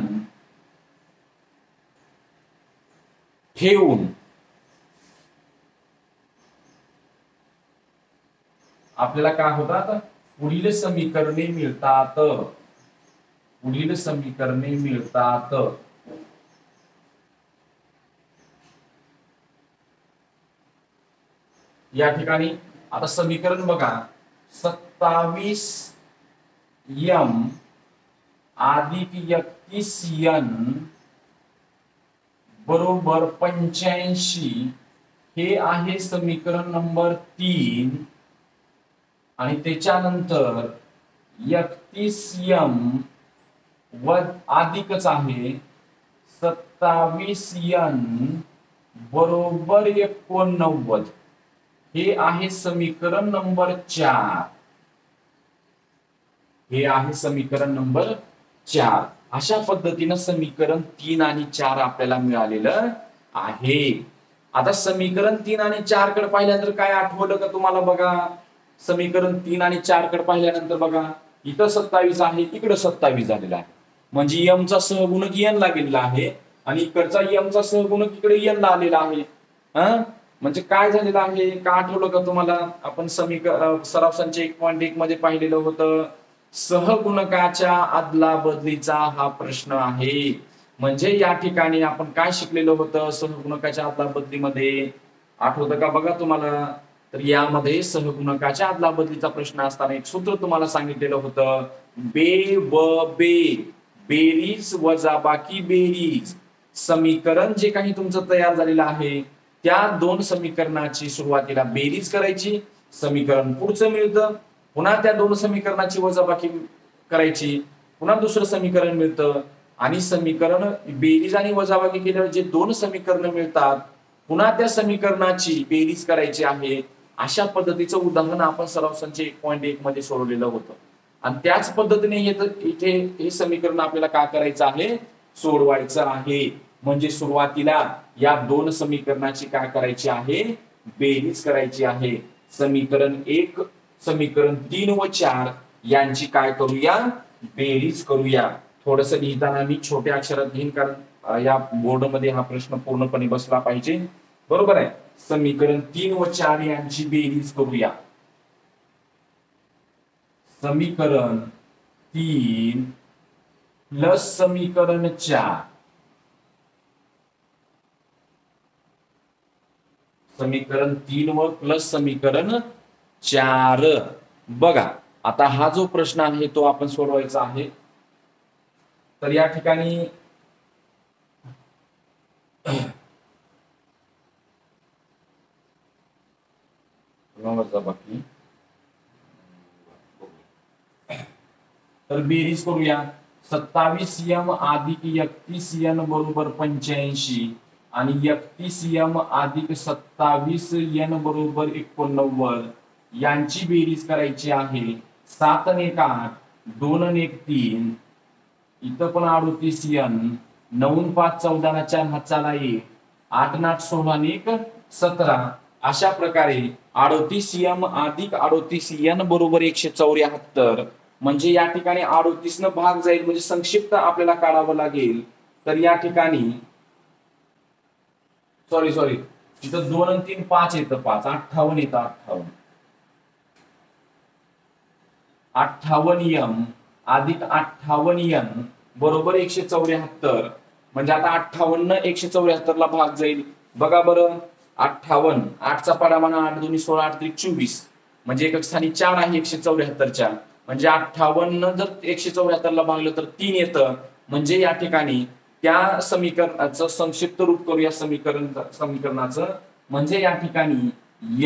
ठेवून आपल्याला काय होतात, पुढील समीकरणे मिळतात. या ठिकाणी आता समीकरण बघा, 27m अधिक 31n बरोबर 85 हे आहे समीकरण नंबर 3. आणि त्याच्यानंतर 31m व अधिकच आहे 27n बरोबर 89 हे आहे समीकरण नंबर 4. हे आहे समीकरण नंबर 4. अशा पद्धतीनं समीकरण 3 आणि 4 आपल्याला मिळालेलं आहे. आता समीकरण 3 आणि 4 कडे पाहिल्यानंतर काय आठवलं का तुम्हाला? बघा, समीकरण 3 आणि 4 कडे पाहिल्यानंतर बघा, इथं 27 आहे, इकडे 27 झालेला आहे. म्हणजे m चा सहगुणक n ला गेलेला आहे आणि इकडचा m चा सहगुणक इकडे n ला आलेला आहे. म्हणजे काय झालेलं आहे का आठवलं का तुम्हाला? आपण सराव संच 1.1 मध्ये पाहिलेलं होतं, सहगुणकाच्या आदला बदलीचा हा प्रश्न आहे. म्हणजे या ठिकाणी आपण काय शिकलेलं होतं सहगुणकाच्या आदला बदलीमध्ये, आठवतं का बघा तुम्हाला? तर यामध्ये सहगुणकाच्या आदला बदलीचा प्रश्न असताना एक सूत्र तुम्हाला सांगितलेलं होतं, बे व बे, बेरीज वजाबाकी बेरीज. समीकरण जे काही तुमचं तयार झालेलं आहे त्या दोन समीकरणाची सुरुवातीला बेरीज करायची, समीकरण पुढचं मिळतं, पुन्हा त्या दोन समीकरणाची वजाबाकी करायची, पुन्हा दुसरं समीकरण मिळतं आणि समीकरण बेरीज आणि वजाबाकी केल्यावर जे दोन समीकरण मिळतात पुन्हा त्या समीकरणाची बेरीज करायची आहे. अशा पद्धतीचं उदाहरण आपण सराव संच 1.1 मध्ये सोडवलेलं होतं. आणि त्याच पद्धतीने इथे हे समीकरण आपल्याला काय करायचं आहे, सोडवायचं आहे. म्हणजे सुरुवातीला या दोन समीकरणाची काय करायची आहे, बेरीज करायची आहे. समीकरण 1, समीकरण 3 व 4 यांची काय करूया, बेरीज करूया. थोडस लिहिताना मी छोट्या अक्षरात घेईन, कारण या बोर्ड मध्ये हा प्रश्न पूर्णपणे बसला पाहिजे. बरोबर आहे. समीकरण 3 व 4 यांची बेरीज करूया. समीकरण 3 प्लस समीकरण 4, समीकरण 3 व प्लस समीकरण 4. बघा, आता हा जो प्रश्न आहे तो आपण सोडवायचा आहे. तर या ठिकाणी बाकी तर बेरीज करूया. 27m अधिक 31n बरोबर 85 आणि 31m अधिक 27n बरोबर 89 यांची बेरीज करायची आहे. 7 आणि 1 8, 2 आणि 1 3, इथं पण 38n 9 5 14 ना 4 हातचाला 1, 8 आणि 8 16 आणि 1 17. अशा प्रकारे 38m अधिक 38n बरोबर 174. म्हणजे या ठिकाणी 38 न भाग जाईल, म्हणजे संक्षिप्त आपल्याला काढावं लागेल. तर या ठिकाणी सॉरी तिथं 2 आणि 3 5 येतं, 5 58 येतं, 58m अधिक 58n बरोबर 174. म्हणजे आता 58 174 ला भाग जाईल. बघा बरं, 58 8चा पाढा 8 2 16 8 3 24, म्हणजे एकक स्थानी 4 आहे 174च्या. म्हणजे 58 जर 174 ला भागलं तर 3 येतं. म्हणजे या ठिकाणी त्या समीकरणाचं संक्षिप्त रूप करूया समीकरणाचं. म्हणजे या ठिकाणी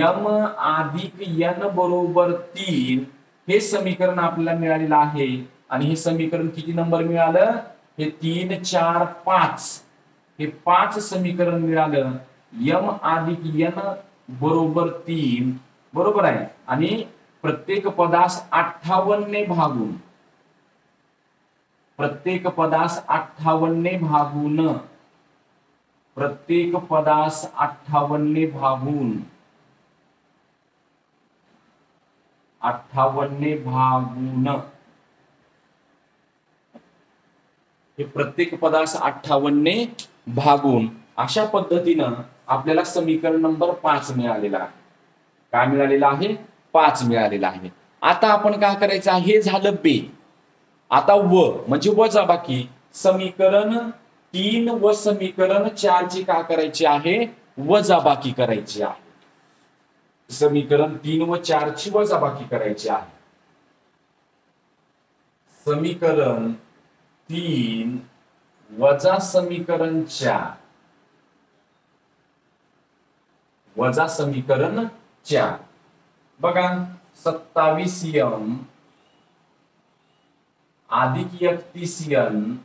m अधिक n बरोबर 3 हे समीकरण आपल्याला मिळालेलं आहे. आणि हे समीकरण किती नंबर मिळालं? हे 3 4 5, हे 5 समीकरण मिळालं. m अधिक n बरोबर 3 बरोबर आहे. आणि प्रत्येक पदास 58 ने भागून, प्रत्येक पदास 58 ने भागून, प्रत्येक पदास 58 ने भागून, 58 ने भागून, हे प्रत्येक पदास 58 ने भागून अशा पद्धतीनं आपल्याला समीकरण नंबर 5 मिळालेला आहे. काय मिळालेला आहे? 5 मिळालेला आहे. आता आपण काय करायचं आहे? हे झालं बे. आता व म्हणजे वजाबाकी. समीकरण 3 व समीकरण 4 ची काय करायची आहे? वजाबाकी करायची आहे. समीकरण 3 व 4 ची वजाबाकी करायची आहे. समीकरण 3 वजा समीकरण 4 वजा समीकरण 4. बघा, 27m अधिक 31n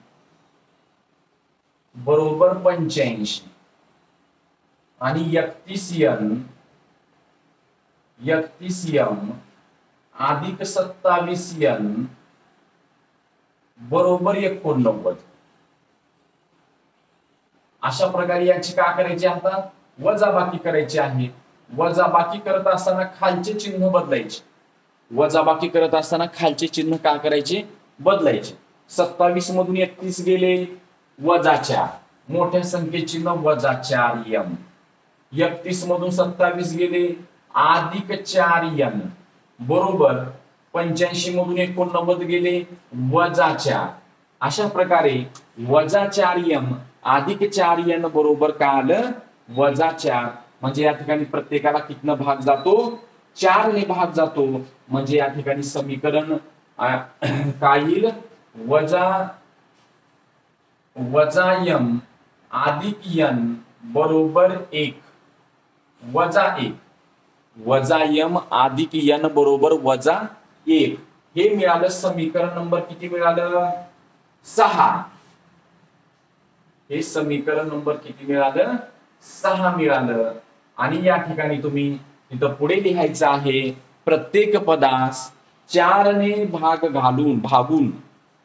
बरोबर 85 आणि 31m अधिक 27n बरोबर 89. अशा प्रकारे याची काय करायची? आता वजाबाकी करायची आहे. वजाबाकी करत असताना खालचे चिन्ह बदलायचे. वजाबाकी करत असताना खालचे चिन्ह काय करायचे? बदलायचे. 27 मधून 31 गेले, वजा 4, मोठ्या संख्येचे चिन्ह वजा 4m. 31 मधून 27 गेले, अधिक 4n बरोबर 85 मधून 89 गेले, वजा 4. अशा प्रकारे वजा 4m अधिक 4n बरोबर काय आलं? वजा 4. म्हणजे या ठिकाणी प्रत्येकाला कितनं भाग जातो? 4 ने भाग जातो. म्हणजे या ठिकाणी समीकरण काय येईल? वजा m अधिक n बरोबर 1, वजा 1. वजा m अधिक n बरोबर वजा 1 हे मिळालं. समीकरण नंबर किती मिळालं? 6. हे समीकरण नंबर किती मिळालं? 6 मिळालं. आणि या ठिकाणी तुम्ही तिथं पुढे लिहायचं आहे, प्रत्येक पदास 4 ने भागून,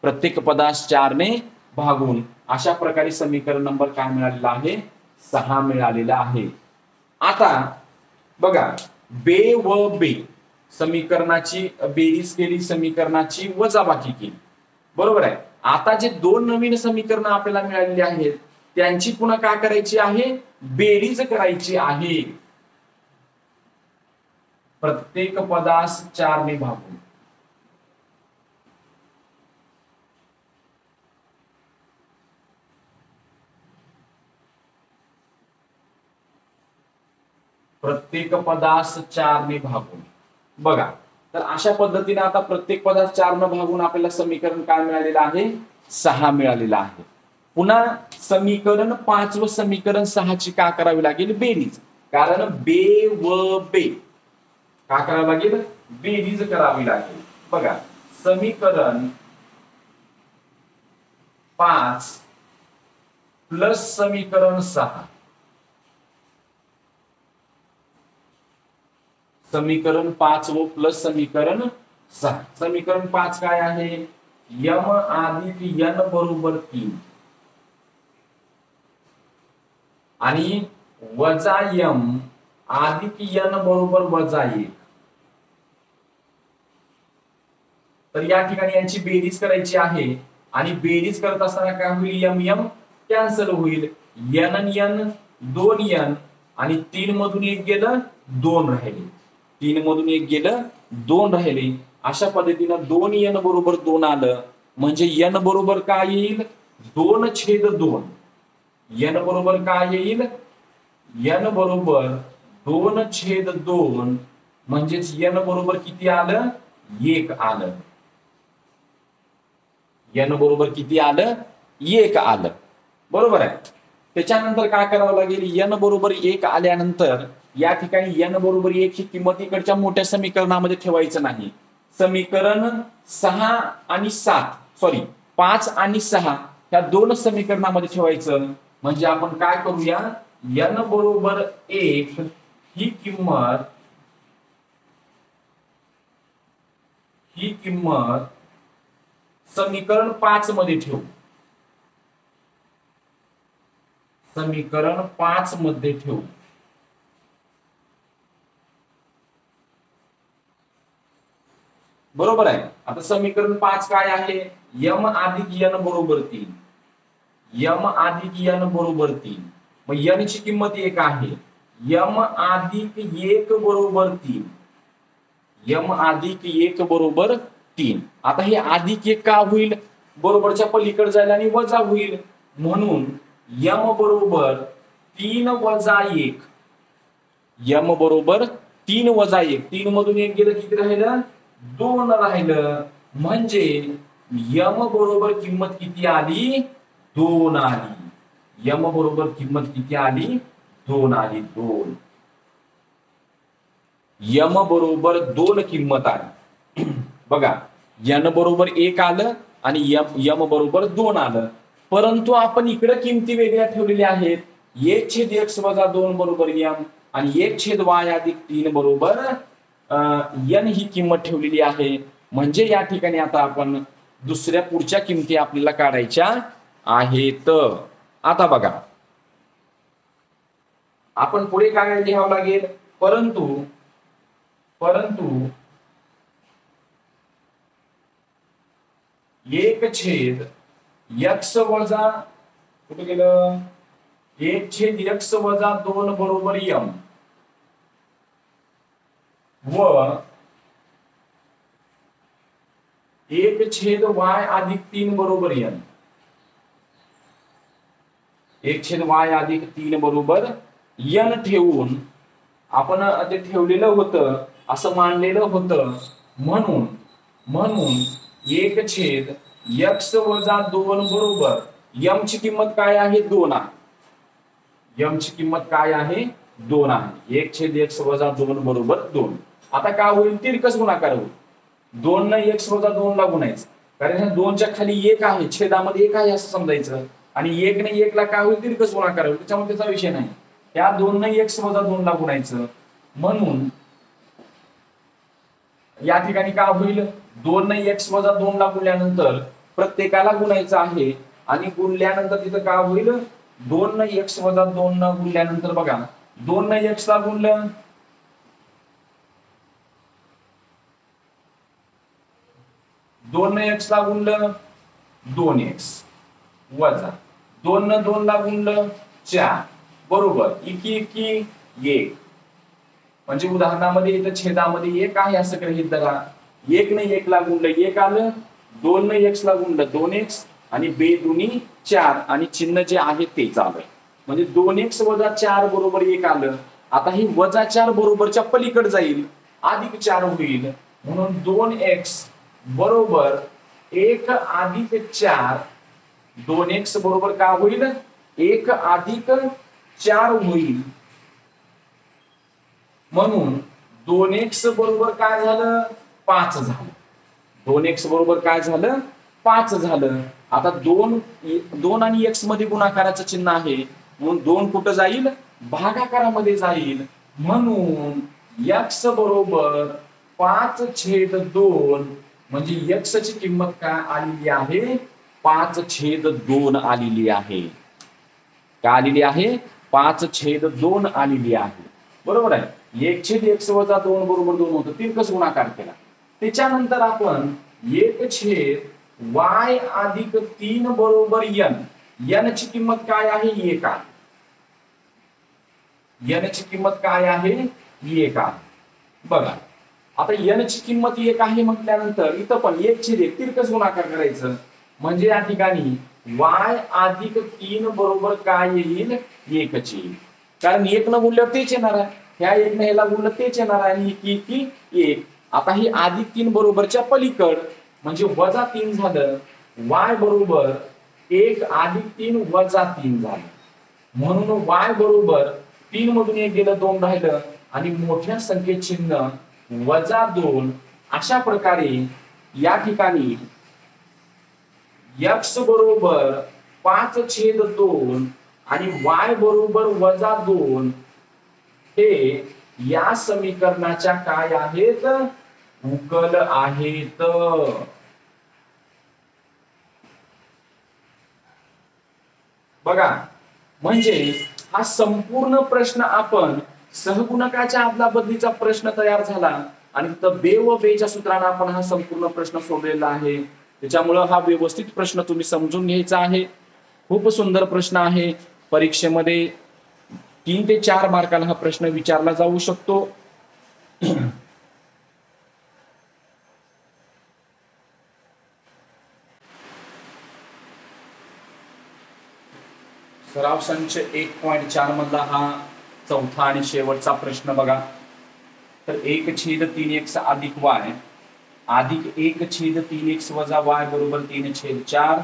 प्रत्येक पदास 4 ने भागून अशा प्रकारे समीकरण नंबर काय मिळालेला आहे? 6 मिळालेला आहे. आता बघा, बे व बे समीकरणाची बेरीज केली, समीकरणाची वजाबाकी केली, बरोबर आहे. आता जे 2 नवीन समीकरण आपल्याला मिळालेली आहेत त्यांची पुन्हा काय करायची आहे? बेरीज करायची आहे. प्रत्येक पदास 4 ने भागून, प्रत्येक पदास 4 ने भागून. बघा, तर अशा पद्धतीने आता प्रत्येक पदास 4 ने भागून आपल्याला समीकरण काय मिळालेलं आहे? 6 मिळालेलं आहे. पुन्हा समीकरण 5 व समीकरण 6 ची काय करावी लागेल? बेरीज. कारण बे व बे काय करावं लागेल? बेरीज करावी लागेल. बघा, समीकरण 5 प्लस समीकरण 6, समीकरण 5 व प्लस समीकरण 6. समीकरण 5 काय आहे? m अधिक n बरोबर 3, आणि वजा यम अधिक यन बरोबर वजा 1. तर या ठिकाणी यांची बेरीज करायची आहे आणि बेरीज करत असताना काय होईल, यम यम कॅन्सल होईल, यन आणि यन 2n आणि 3 मधून 1 गेलं 2 राहिले, 3 मधून 1 गेलं 2 राहिले. अशा पद्धतीनं 2n बरोबर 2 आलं. म्हणजे n बरोबर काय येईल, 2/2. n बरोबर काय येईल, n बरोबर 2/2. म्हणजेच n बरोबर किती आलं, 1 आलं. n बरोबर किती आलं, 1 आलं. बरोबर आहे. त्याच्यानंतर काय करावं लागेल, n बरोबर 1 आल्यानंतर या ठिकाणी n बरोबर 1 ही किंमत इकडच्या मोठ्या समीकरणामध्ये ठेवायचं नाही. समीकरण 6 आणि 7 सॉरी 5 आणि 6 या दोन समीकरणामध्ये ठेवायचं. म्हणजे आपण काय करूया, n बरोबर 1 ही किंमत समीकरण 5 मध्ये ठेवू. समीकरण 5 मध्ये ठेवू. बरोबर आहे. आता समीकरण 5 काय आहे, यम अधिक n बरोबर 3. यम अधिक n बरोबर 3. मग n ची किंमत 1 आहे. यम अधिक 1 बरोबर 3. यम अधिक 1 बरोबर 3. आता हे अधिक 1 का होईल, बरोबरच्या पलीकडे जाईल आणि वजा होईल. म्हणून यम बरोबर 3 वजा 1. यम बरोबर 3 वजा 1. 3 मधून 1 गेलं किती राहिलं, 2 राहिलं. म्हणजे यम बरोबर किंमत किती आली, 2 आली. यम बरोबर किंमत किती आली, 2 आली. 2. यम बरोबर 2 किंमत आली. बघा, n बरोबर 1 आलं आणि यम बरोबर 2 आलं. परंतु आपण इकडे किमती वेगळ्या ठेवलेल्या आहेत. 1/x वजा 2 बरोबर m आणि 1/y अधिक 3 बरोबर n ही किंमत ठेवलेली आहे. म्हणजे या ठिकाणी आता आपण दुसऱ्या पुढच्या किमती आपल्याला काढायच्या आहेत. आता बघा, आपण पुढे काय लिहावं लागेल, परंतु 1/x वजा कुठे गेलं, 1/x वजा 2 बरोबर m व 1/y अधिक 3 बरोबर n. 1/y अधिक 3 बरोबर n ठेवून आपण ते ठेवलेलं होतं, असं मानलेलं होतं. म्हणून 1/x वजा 2 बरोबर m ची किंमत काय आहे, 2 आहे. m ची किंमत काय आहे, 2 आहे. 1/x वजा 2 बरोबर 2. आता काय होईल, तिरकस गुणाकार होईल. 2 न x वजा 2 ला गुणायचं, कारण ह्या 2 च्या खाली 1 आहे, छेदामध्ये 1 आहे असं समजायचं. आणि 1 ने 1 ला काय होईल, तिरकस गुणाकार होईल. त्याच्यामुळे त्याचा विषय नाही. या 2 न x वजा 2 ला गुणायचं. म्हणून या ठिकाणी काय होईल, 2 न x वजा 2 ला गुणल्यानंतर प्रत्येकाला गुणायचं आहे. आणि गुणल्यानंतर तिथं काय होईल, 2 न x वजा 2 न गुणल्यानंतर बघा, 2 न x ला गुणलं, 2 न x ला गुणलं 2x वजा 2 न 2 ला गुणलं 4 बरोबर एकी 1. म्हणजे उदाहरणामध्ये इथं छेदामध्ये 1 आहे असं गृहीत धरा. 1 न 1 ला गुणलं 1 आलं, 2 न x ला गुणलं 2x आणि बे दुनी 4 आणि चिन्ह जे आहे तेच आलं. म्हणजे 2x वजा 4 बरोबर 1 आलं. आता ही वजा 4 बरोबरच्या पलीकडे जाईल, अधिक 4 होईल. म्हणून 2x बरोबर 1 अधिक 4. 2x बरोबर काय होईल, 1 अधिक 4 होईल. म्हणून 2x बरोबर काय झालं, 5 झालं. 2x बरोबर काय झालं, 5 झालं. आता 2 आणि x मध्ये गुणाकाराचं चिन्ह आहे, म्हणून 2 कुठं जाईल, भागाकारामध्ये जाईल. म्हणून x बरोबर 5/2. म्हणजे x ची किंमत काय आलेली आहे, 5/2 आलेली आहे. काय आलेली आहे, 5/2 आलेली आहे, बरोबर आहे. 1/x वजा 2 बरोबर 2 होतं, तिरकस गुणाकार केला. त्याच्यानंतर आपण 1/y अधिक 3 बरोबर n ची किंमत काय आहे? 1 आहे. n ची किंमत काय आहे? 1 आहे. बघा आता n ची किंमत 1 आहे म्हटल्यानंतर इथं पण 1/1 तिरकस गुणाकार करायचं, म्हणजे या ठिकाणी y अधिक 3 बरोबर काय येईल? 1 येईल. कारण 1 न गुणल्यावर तेच येणार आहे, ह्या 1 ने ह्याला गुणलं तेच येणार आहे, आणि 1. आता ही अधिक 3 बरोबरच्या पलीकड म्हणजे -3 झालं. y बरोबर 1 अधिक 3 वजा 3 झालं, म्हणून y बरोबर 3 मधून 1 गेलं 2 राहिलं, आणि मोठ्या संख्येत चिन्ह -2. अशा प्रकारे या ठिकाणी x बरोबर 5/2 आणि y बरोबर -2 हे या समीकरणाच्या काय आहेत? उकल आहेत. बघा म्हणजे हा संपूर्ण प्रश्न आपण सहगुणकाच्या अदलाबदलीचा प्रश्न तयार झाला, आणि तिथं बे व बेच्या सूत्राने आपण हा संपूर्ण प्रश्न सोडलेला आहे. त्याच्यामुळं हा व्यवस्थित प्रश्न तुम्ही समजून घ्यायचा आहे. खूप सुंदर प्रश्न आहे. परीक्षेमध्ये 3 ते 4 मार्काला हा प्रश्न विचारला जाऊ शकतो. सराव संच 1.4 मधला हा चौथा आणि शेवटचा प्रश्न बघा. तर 1/3x अधिक y अधिक 1/3x वजा y बरोबर 3/4,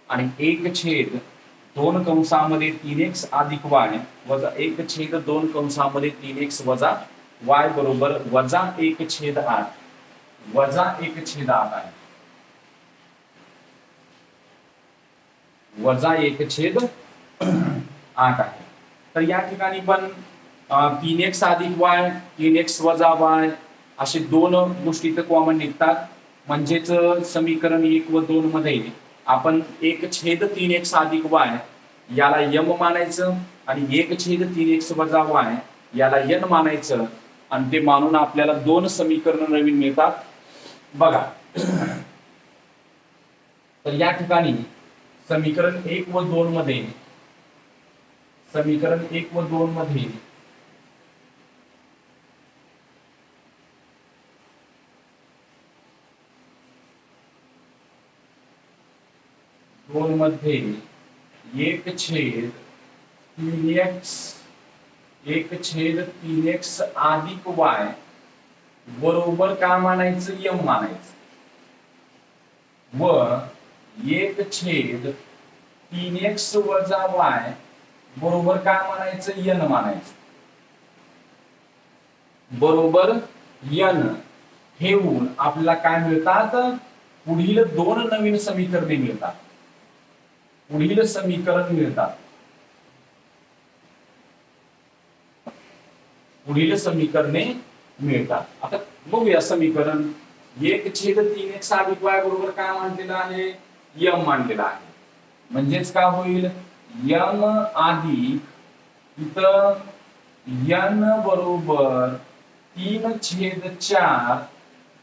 आणि 1/2 कंसामध्ये 3x अधिक y वजा 1/2 कंसामध्ये 3x वजा y बरोबर वजा 1/8 वजा 1/8 आहे, वजा 1/8 आहे. तर या ठिकाणी पण 3x अधिक y 3x वजा y असे दोन गोष्टी इथं कॉमन निघतात. म्हणजेच समीकरण 1 व 2 मध्ये आपण 1/3x अधिक y याला m मानायचं, आणि 1/3x वजा y याला n मानायचं, आणि ते मानून आपल्याला दोन समीकरण नवीन मिळतात. बघा तर या ठिकाणी समीकरण 1 व 2 मध्ये मध्ये 1/3x अधिक y बरोबर का मानायचं? m मानायचं, व 1/3x वजा y बरोबर का मानायचं? n मानायचं, बरोबर n. हे होऊन आपल्याला काय मिळतात? पुढील दोन नवीन समीकरणे मिळतात. आता बघूया समीकरण. 1/3x अधिक y बरोबर काय मांडलेलं आहे? m मांडलेलं आहे. म्हणजेच काय होईल? m अधिक इथं n बरोबर 3/4.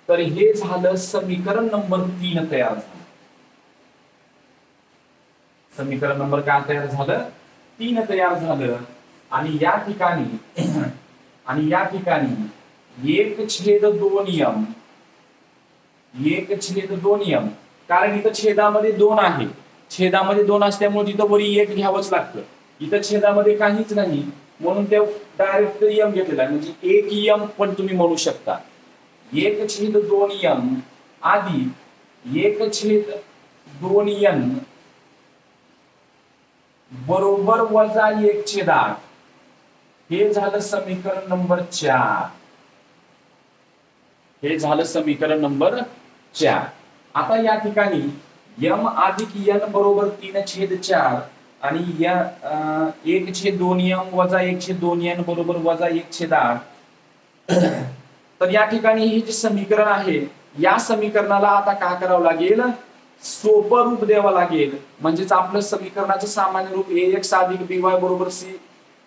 तर हे झालं समीकरण नंबर 3 तयार झालं. समीकरण नंबर काय तयार झालं? 3 तयार झालं. आणि या ठिकाणी 1/2m कारण इथं छेदामध्ये 2 आहे. छेदामध्ये 2 असल्यामुळे तिथं वरी 1 घ्यावंच लागतं. इथं छेदामध्ये काहीच नाही, म्हणून ते डायरेक्ट m घेतलेला आहे. म्हणजे 1m पण तुम्ही म्हणू शकता. 1/2m अधिक 1/2n बरोबर वजा 1/8. हे झालं समीकरण नंबर 4. आता या ठिकाणी m अधिक n बरोबर 3/4 आणि 1/2m वजा 1/2n बरोबर वजा 1/8. तर या ठिकाणी हे जे समीकरण आहे, या समीकरणाला आता काय करावं लागेल? सोपं रूप द्यावं लागेल. म्हणजेच आपलं समीकरणाचं सामान्य रूप ax अधिक by बरोबर c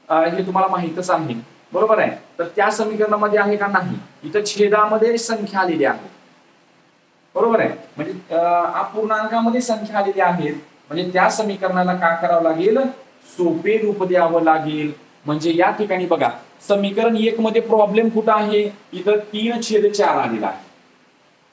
हे तुम्हाला माहितच आहे, बरोबर आहे. तर त्या समीकरणामध्ये आहे का नाही, इथं छेदामध्ये संख्या आलेली आहे, बरोबर आहे. म्हणजे अपूर्णांकामध्ये संख्या आलेली आहेत, म्हणजे त्या समीकरणाला काय करावं लागेल, सोपे रूप द्यावं लागेल. म्हणजे या ठिकाणी बघा समीकरण 1 मध्ये प्रॉब्लेम कुठं आहे, इथं 3/4 आलेला आहे.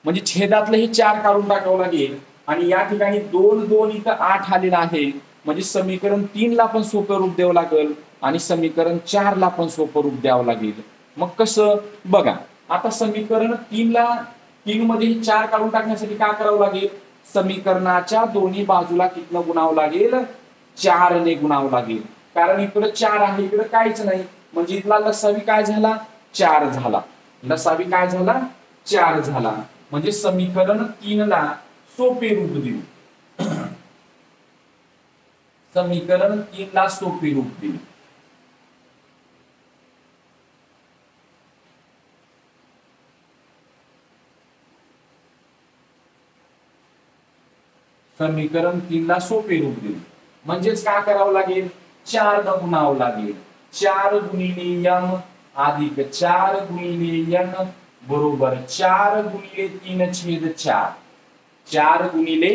म्हणजे छेदातलं हे 4 काढून टाकावं लागेल आणि या ठिकाणी 2 2 इथं 8 आलेला आहे. म्हणजे समीकरण 3 ला पण सोपं रूप द्यावं लागेल आणि समीकरण 4 ला पण सोपं रूप द्यावं लागेल. मग कसं बघा, आता समीकरण 3 मध्ये 4 काढून टाकण्यासाठी काय करावं लागेल, समीकरणाच्या दोन्ही बाजूला कितनं गुणावं लागेल, 4 ने गुणावं लागेल. कारण इकडे 4 आहे, इकडे काहीच नाही, म्हणजे इथला लसावी काय झाला, 4 झाला. लसावी काय झाला, 4 झाला. म्हणजे समीकरण 3 ला सोपे रूप देऊ. समीकरण 3 ला सोपे रूप देऊ. समीकरण 3 ला सोपे रूप देऊ म्हणजेच काय करावं लागेल, 4 न गुणावं लागेल. 4 गुणिले m अधिक 4 गुणिले n बरोबर 4 गुणिले 3/4. 4 गुणिले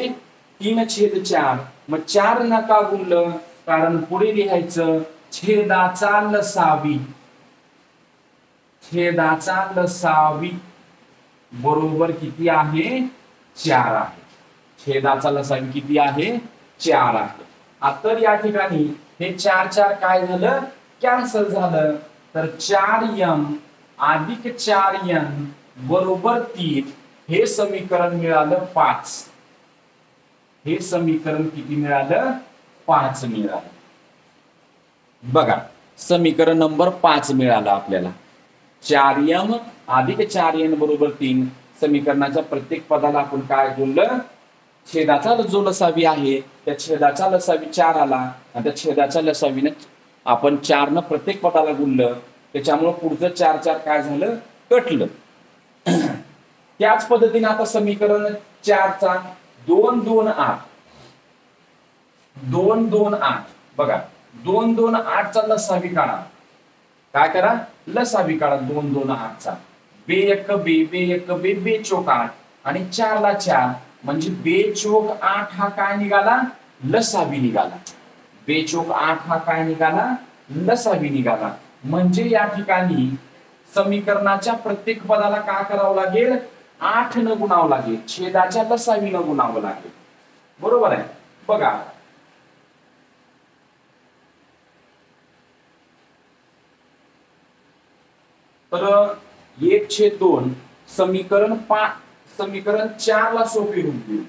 3/4. मग 4 नका गुणलं, कारण पुढे लिहायचं छेदाचा लसावी. छेदाचा लसावी बरोबर किती आहे, 4 आहे. छेदाचा लसावी किती आहे, 4 आहे. तर या ठिकाणी हे 4 4 काय झालं, कॅन्सल झालं. तर 4m अधिक 4n बरोबर 3 हे समीकरण मिळालं 5. हे समीकरण किती मिळालं, 5 मिळालं. बघा समीकरण नंबर 5 मिळालं आपल्याला. 4m अधिक 4n बरोबर 3. समीकरणाच्या प्रत्येक पदाला आपण काय बोललं, छेदाचा जो लसावी आहे त्या छेदाचा लसावी 4 आला आणि त्या छेदाच्या लसावीने आपण 4 न प्रत्येक पदाला गुणलं, त्याच्यामुळे पुढचं 4 4 काय झालं, कटलं. त्याच पद्धतीने आता समीकरण 4 चा 2 2 8 2 2 8 बघा 2 2 8 चा लसावी काढा. काय करा, लसावी काढा 2 2 8 चा. बे 1 बे चोक 8 आणि 4 ला 4 म्हणजे बेचोक 8 हा काय निघाला, लसावी निघाला. बेचोक 8 हा काय निघाला, लसावी निघाला. म्हणजे या ठिकाणी समीकरणाच्या प्रत्येक पदाला काय करावं लागेल, 8 न गुणावं लागेल, छेदाच्या लसावी न गुणावं लागेल, बरोबर आहे. बघा तर 1/2 समीकरण 5 समीकरण 4 ला सोपे रूप देऊ.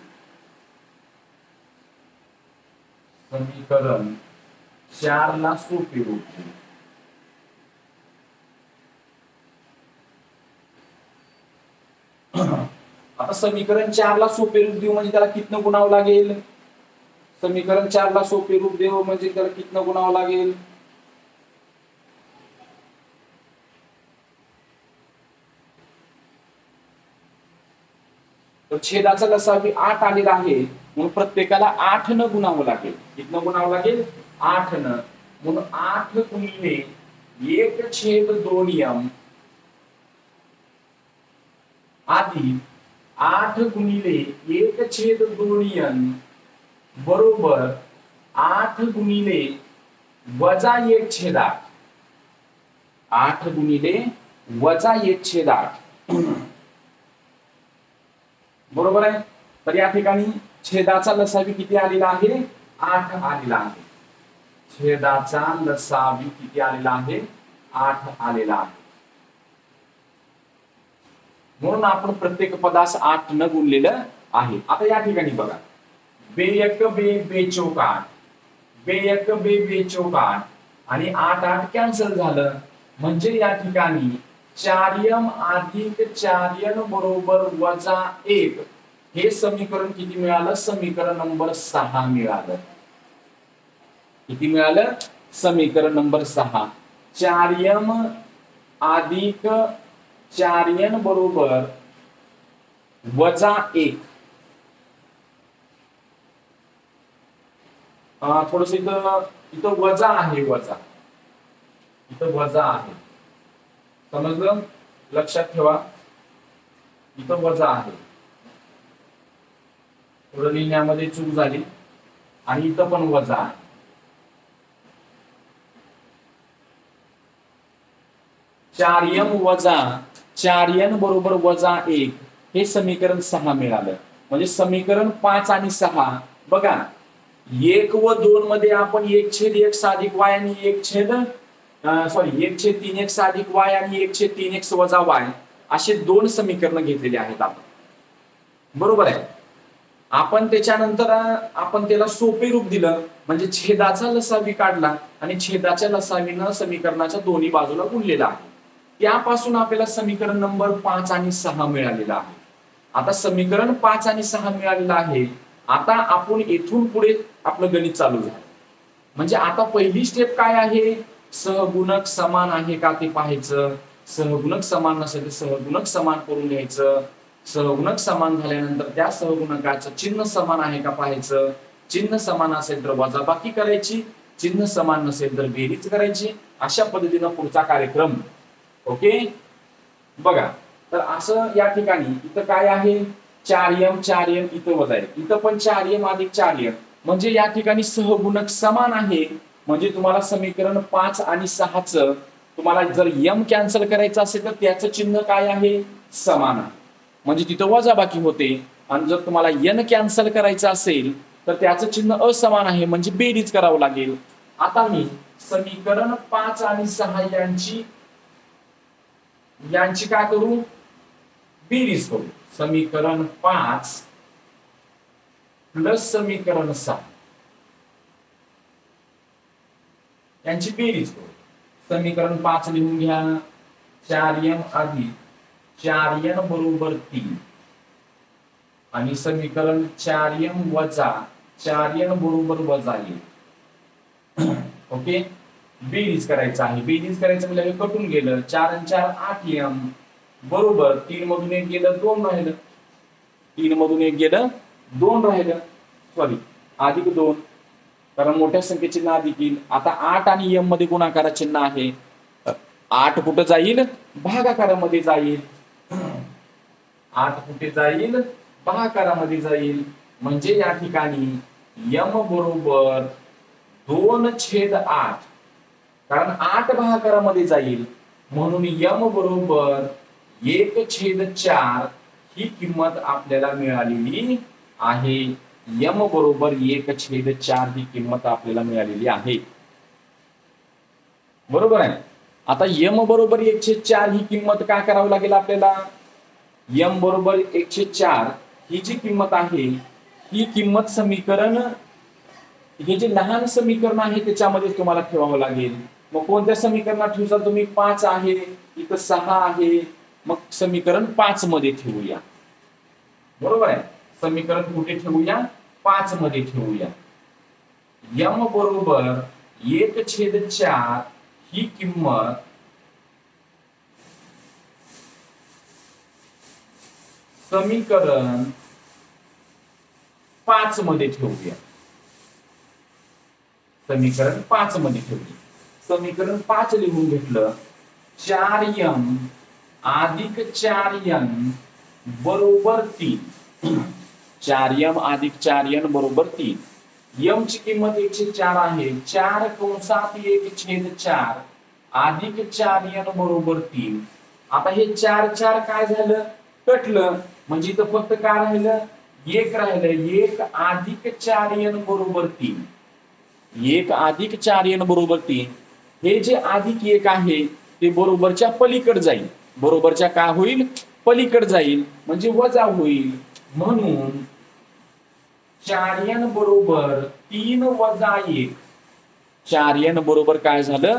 समीकरण 4 ला सोपे रूप देऊ. आता समीकरण 4 ला सोपे रूप देऊ म्हणजे त्याला कितनं गुणावं लागेल, समीकरण 4 ला सोपे रूप देऊ म्हणजे त्याला कितनं गुणावं लागेल, तर छेदाचा लसावी 8 आलेला आहे म्हणून प्रत्येकाला 8 न गुणावं लागेल. कितनं गुणावं लागेल, 8 न. म्हणून 8 गुणिले 1/2m अधिक 8 गुणिले 1/2n बरोबर 8 गुणिले वजा 1/8. 8 गुणिले वजा 1/8 बरोबर आहे. तर या ठिकाणी छेदाचा लसावी किती आलेला आहे, 8 आलेला आहे. छेदाचा लसावी किती आलेला आहे, 8 आलेला आहे. म्हणून आपण प्रत्येक पदास 8 न गुणलेलं आहे. आता या ठिकाणी बघा बे चोक 8 बे चोक 8 आणि 8 8 कॅन्सल झालं. म्हणजे या ठिकाणी 4m अधिक 4n बरोबर वजा 1 हे समीकरण किती मिळालं, समीकरण नंबर 6 मिळालं. किती मिळालं, समीकरण नंबर 6. 4m अधिक 4n बरोबर वजा 1 थोडस इथं इथं वजा आहे, वजा इथं वजा आहे, समजलं? लक्षात ठेवा, इथं वजा आहे, थोडं लिहिण्यामध्ये चूक झाली आणि इथं पण वजा आहे. 4m वजा 4n बरोबर वजा 1 हे समीकरण 6 मिळालं. म्हणजे समीकरण 5 आणि 6 बघा, 1 व 2 मध्ये आपण 1/x अधिक y आणि 1/3x अधिक y आणि 1/3x वजा y असे दोन समीकरण घेतलेले आहेत आपण, बरोबर आहे. आपण त्याच्यानंतर आपण त्याला सोपे रूप दिलं, म्हणजे छेदाचा लसावी काढला आणि छेदाच्या लसावीनं समीकरणाच्या दोन्ही बाजूला गुणलेला आहे. त्यापासून आपल्याला समीकरण नंबर 5 आणि 6 मिळालेला आहे. आता समीकरण 5 आणि 6 मिळालेलं आहे. आता आपण इथून पुढे आपलं गणित चालू झालं. म्हणजे आता पहिली स्टेप काय आहे, सहगुणक समान आहे का ते पाहायचं. सहगुणक समान नसेल तर सहगुणक समान करून घ्यायचं. सहगुणक समान झाल्यानंतर त्या सहगुणकाचं चिन्ह समान आहे का पाहायचं. चिन्ह समान असेल तर वजाबाकी करायची, चिन्ह समान नसेल तर बेरीज करायची. अशा पद्धतीनं पुढचा कार्यक्रम. ओके, बघा तर असं या ठिकाणी इथं काय आहे, 4m इथं वजा आहे, इथं पण 4m अधिक 4m, म्हणजे या ठिकाणी सहगुणक समान आहे. म्हणजे तुम्हाला समीकरण 5 आणि 6चं तुम्हाला जर m कॅन्सल करायचं असेल तर त्याचं चिन्ह काय आहे, समान आहे, म्हणजे तिथं वजाबाकी होते. आणि जर तुम्हाला n कॅन्सल करायचं असेल तर त्याचं चिन्ह असमान आहे, म्हणजे बेरीज करावं लागेल. आता मी समीकरण 5 आणि 6 यांची काय करू, बेरीज करू. समीकरण 5 प्लस समीकरण 6 यांची बेरीज करू. समीकरण 5 लिहून घ्या, 4m अधिक 4n बरोबर 3 आणि समीकरण 4m वजा 4n बरोबर वजा 1. ओके, बेरीज करायचं आहे. बेरीज करायचं म्हणजे कटून गेलं, 4 आणि 4 8m बरोबर 3 मधून 1 गेलं 2 राहिलं, 3 मधून 1 गेलं 2 राहिलं, सॉरी अधिक 2, कारण मोठ्या संख्येचे चिन्ह अधिक येईल. आता 8 आणि m मध्ये गुणाकारा चिन्ह आहे, 8 कुठं जाईल, भागाकारामध्ये जाईल. 8 कुठे जाईल, भागाकारामध्ये जाईल. म्हणजे या ठिकाणी m बरोबर 2/8, कारण 8 भागाकारामध्ये जाईल म्हणून m बरोबर 1/4 ही किंमत आपल्याला मिळालेली आहे. m बरोबर 1/4 ही किंमत आपल्याला मिळालेली आहे, बरोबर आहे. आता m बरोबर 1/4 ही किंमत काय करावं लागेल आपल्याला, m बरोबर 1/4 ही जी किंमत आहे ही किंमत समीकरण, हे जे लहान समीकरण आहे त्याच्यामध्ये तुम्हाला ठेवावं लागेल. मग कोणत्या समीकरणात ठेवसाल तुम्ही, 5 आहे, इथं 6 आहे, मग समीकरण 5 मध्ये ठेवूया, बरोबर आहे. समीकरण कुठे ठेवूया, 5 मध्ये ठेवूया. m बरोबर 1/4 ही किंमत समीकरण 5 मध्ये ठेवूया. समीकरण 5 मध्ये ठेवूया. समीकरण 5 लिहून घेतलं, 4m अधिक 4n बरोबर 3. 4m अधिक 4n बरोबर 3. m ची किंमत 1/4 आहे, 4 कंसात 1/4 अधिक 4n बरोबर 3. आता हे 4 4 काय झालं, कटलं, म्हणजे इथं फक्त काय राहिलं, 1 राहिलं. 1 अधिक 4n बरोबर 3. 1 अधिक 4n बरोबर 3. हे जे अधिक 1 आहे ते बरोबरच्या पलीकडे जाईल, बरोबरच्या काय होईल, पलीकडे जाईल, म्हणजे वजा होईल. म्हणून 4n बरोबर 3 वजा 1. 4n बरोबर काय झालं,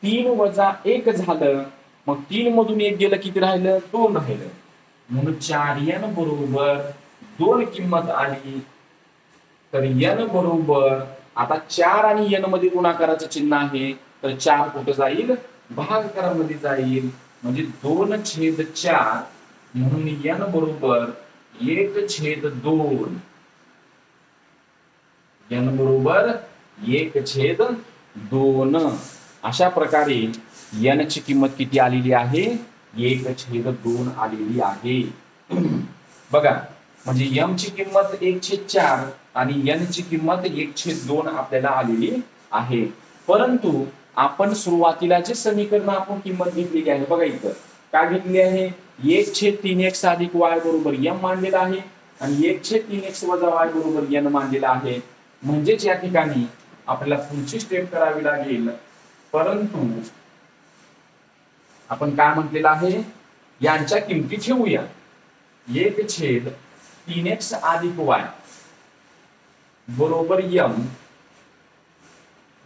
3 वजा 1 झालं. मग 3 मधून 1 गेलं, किती राहिलं, 2 राहिलं. म्हणून 4n बरोबर 2 किंमत आली. तर n बरोबर, आता 4 आणि n मध्ये गुणाकाराचं चिन्ह आहे, तर 4 कुठं जाईल, भागाकारामध्ये जाईल, म्हणजे 2/4. म्हणून n बरोबर 1/2. n बरोबर 1/2. अशा प्रकारे n ची किंमत किती आलेली आहे? 1/2 आलेली आहे. बघा, म्हणजे m ची किंमत 1/4 आणि n ची किंमत 1/2 आपल्याला आलेली आहे. परंतु आपण सुरुवातीला जे समीकरण आपण किंमत घेतलेली आहे, बघा इथं काय घेतली आहे? 1/3x अधिक y बरोबर m मानलेला आहे आणि 1/3x वजा y बरोबर n मानलेला आहे. म्हणजेच या ठिकाणी आपल्याला पुढची स्टेप करावी लागेल. परंतु आपण काय म्हटलेलं आहे? यांच्या किमती ठेवूया. 1/3x अधिक y बरोबर m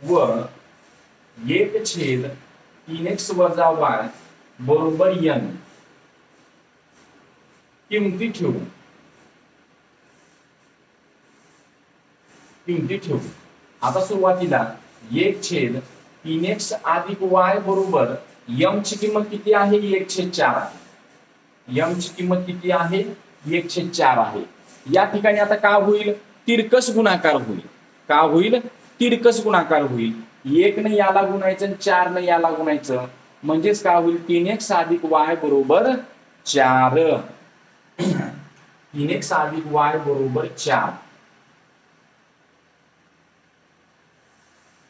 व 1/3x वजा y बरोबर n किमती ठेवू. आता सुरुवातीला 1/3x अधिक y बरोबर m ची किंमत किती आहे? 1/4 आहे. m ची किंमत किती आहे? 1/4 आहे. या ठिकाणी आता काय होईल? तिरकस गुणाकार होईल. का होईल? तिरकस गुणाकार होईल. 1 ने याला गुणायचं आणि 4 ने याला गुणायचं, म्हणजेच काय होईल? 3x अधिक y बरोबर 4. 3x अधिक y बरोबर 4.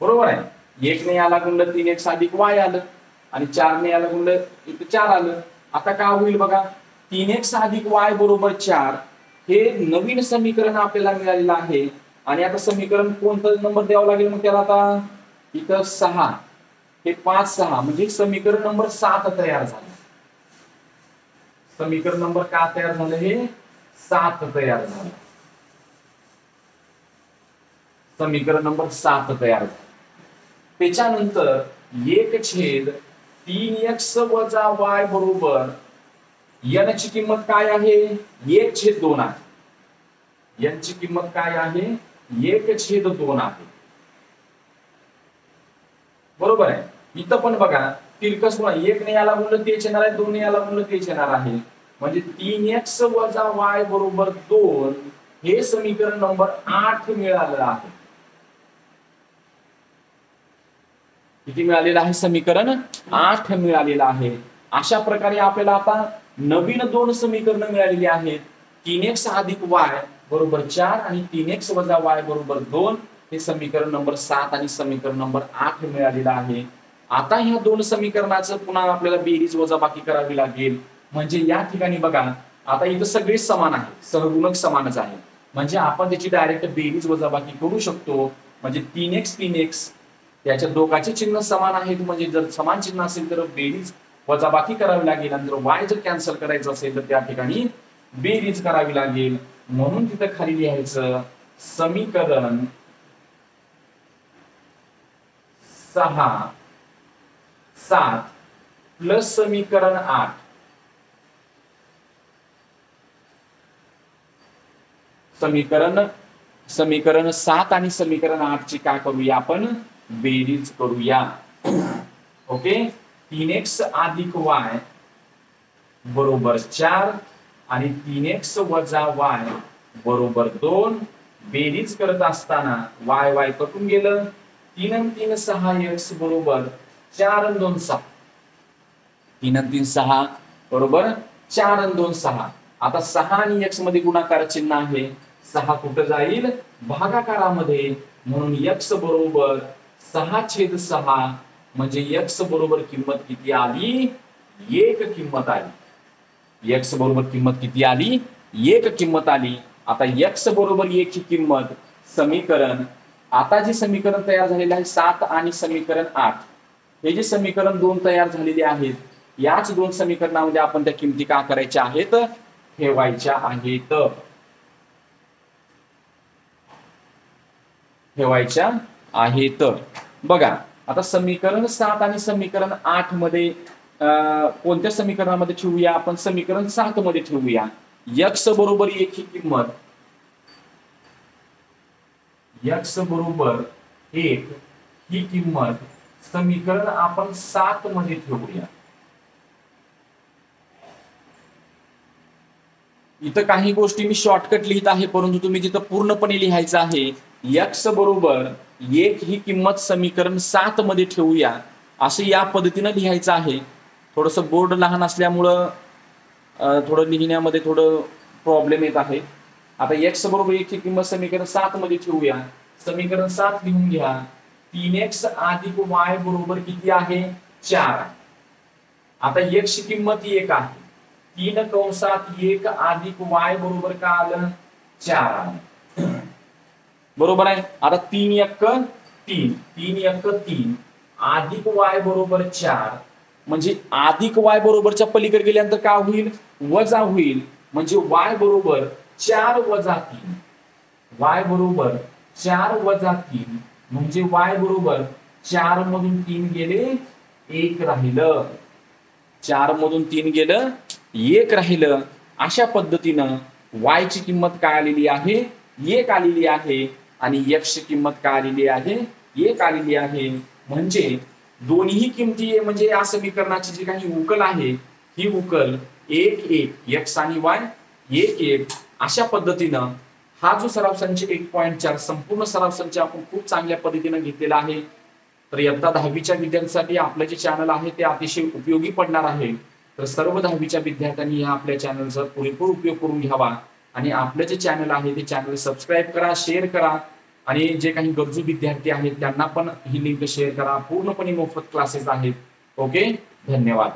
बरोबर आहे. 1 ने याला गुणलं 3x अधिक y आलं आणि 4 ने याला गुणलं इथं 4 आलं. आता काय होईल बघा? 3x अधिक y बरोबर 4 हे नवीन समीकरण आपल्याला मिळालेलं आहे. आणि आता समीकरण कोणतं नंबर द्यावं लागेल मग त्याला? आता इथं 6 हे 5 6 म्हणजे समीकरण नंबर 7 तयार झालं. समीकरण नंबर का तयार झालं? हे 7 तयार झालं. समीकरण नंबर 7 तयार झालं. त्याच्यानंतर 1/3x वजा y बरोबर n ची किंमत काय आहे? 1/2 आहे. n ची किंमत काय आहे? 1/2 आहे. बरोबर आहे. इथं पण बघा तिरकस गुणा, 1 ने याला गुणलं तेच येणार आहे, 2 ने याला गुणलं तेच येणार आहे. म्हणजे 3x वजा y बरोबर 2 हे समीकरण नंबर 8 मिळालं आहे. किती मिळालेलं आहे? समीकरण 8 मिळालेलं आहे. अशा प्रकारे आपल्याला आता नवीन 2 समीकरण मिळालेली आहेत. 3x अधिक y बरोबर 4 आणि 3x वजा y बरोबर 2 हे समीकरण नंबर 7 आणि समीकरण नंबर 8 मिळालेलं आहे. आता ह्या 2 समीकरणाचं पुन्हा आपल्याला बेरीज वजाबाकी करावी लागेल. म्हणजे या ठिकाणी बघा, आता इथं सगळे समान आहे, सहगुणक समानच आहे, म्हणजे आपण त्याची डायरेक्ट बेरीज वजाबाकी करू शकतो. म्हणजे 3x त्याच्या दोघांचे चिन्ह समान आहेत, म्हणजे जर समान चिन्ह असेल तर बेरीज वजाबाकी करावी लागेल आणि जर y जर कॅन्सल करायचं असेल तर त्या ठिकाणी बेरीज करावी लागेल. म्हणून तिथं खाली लिहायचं समीकरण 6 7 प्लस समीकरण 8. समीकरण 7 आणि समीकरण 8 ची काय करूया आपण? बेरीज करूया. ओके. 3x अधिक y बरोबर 4 आणि 3x वजा y बरोबर 2. बेरीज करत असताना y कटून गेलं. 3 आणि 3 6x बरोबर 4 आणि 2 6. 3 आणि 3 6 बरोबर 4 आणि 2 6. आता 6 आणि x मध्ये गुणाकार चिन्ह आहे. 6 कुठं जाईल? भागाकारामध्ये. म्हणून x बरोबर 6/6 म्हणजे x बरोबर किंमत किती आली? 1 किंमत आली. x बरोबर किंमत किती आली? 1 किंमत आली. आता x बरोबर 1 ची किंमत समीकरण, आता जे समीकरण तयार झालेले आहे 7 आणि समीकरण 8 हे जे समीकरण 2 तयार झालेले आहेत, याच 2 समीकरणामध्ये आपण त्या किमती का करायच्या आहेत? ठेवायच्या आहेत. ठेवायच्या आहेत. बघा आता समीकरण 7 आणि समीकरण 8 मध्ये कोणत्या समीकरणामध्ये ठेवूया आपण? समीकरण 7 मध्ये ठेवूया. x बरोबर 1 ही किंमत, x बरोबर 1 ही किंमत समीकरण आपण 7 मध्ये ठेवूया. इथं काही गोष्टी मी शॉर्टकट लिहित आहे, परंतु तुम्ही जिथं पूर्णपणे लिहायचं आहे x बरोबर 1 ही किंमत समीकरण 7 मध्ये ठेवूया, असं या पद्धतीनं लिहायचं आहे. थोडस बोर्ड लहान असल्यामुळं थोडं लिहिण्यामध्ये थोडं प्रॉब्लेम येत आहे. आता x बरोबर 1 ही किंमत समीकरण 7 मध्ये ठेवूया. समीकरण 7 लिहून घ्या. 3x अधिक y बरोबर किती आहे? 4. आता x ची किंमत 1 आहे. 3 कंसात 1 अधिक y बरोबर का आलं? 4. बरोबर आहे. आता 3 1 3 3 1 3 अधिक y बरोबर 4, म्हणजे अधिक y बरोबरच्या पलीकडे गेल्यानंतर काय होईल? वजा होईल. म्हणजे y बरोबर 4 वजा 3. y बरोबर 4 वजा 3 म्हणजे y बरोबर 4 मधून 3 गेले 1 राहिलं. 4 मधून 3 गेलं 1 राहिलं. अशा पद्धतीनं y ची किंमत काय आलेली आहे? 1 आलेली आहे. आणि x ची किंमत काय आलेली आहे? 1 आलेली आहे. म्हणजे दोन्ही किमती म्हणजे या समीकरणाची जी काही उकल आहे ही उकल 1 1 x आणि y 1 1 अशा पद्धतीनं हा जो सराव संच 1.4 संपूर्ण सराव संच आपण खूप चांगल्या पद्धतीने घेतलेला आहे. तर इयत्ता 10वीच्या विद्यार्थ्यांसाठी आपलं जे चॅनल आहे ते अतिशय उपयोगी पडणार आहे. तर सर्व 10वीच्या विद्यार्थ्यांनी या आपल्या चॅनलचा पुरेपूर उपयोग करून घ्यावा आणि आपलं जे चॅनल आहे ते चॅनल सबस्क्राईब करा, शेअर करा आणि जे काही गरजू विद्यार्थी आहेत त्यांना पण ही लिंक शेअर करा. पूर्णपणे मोफत क्लासेस आहेत. ओके, धन्यवाद.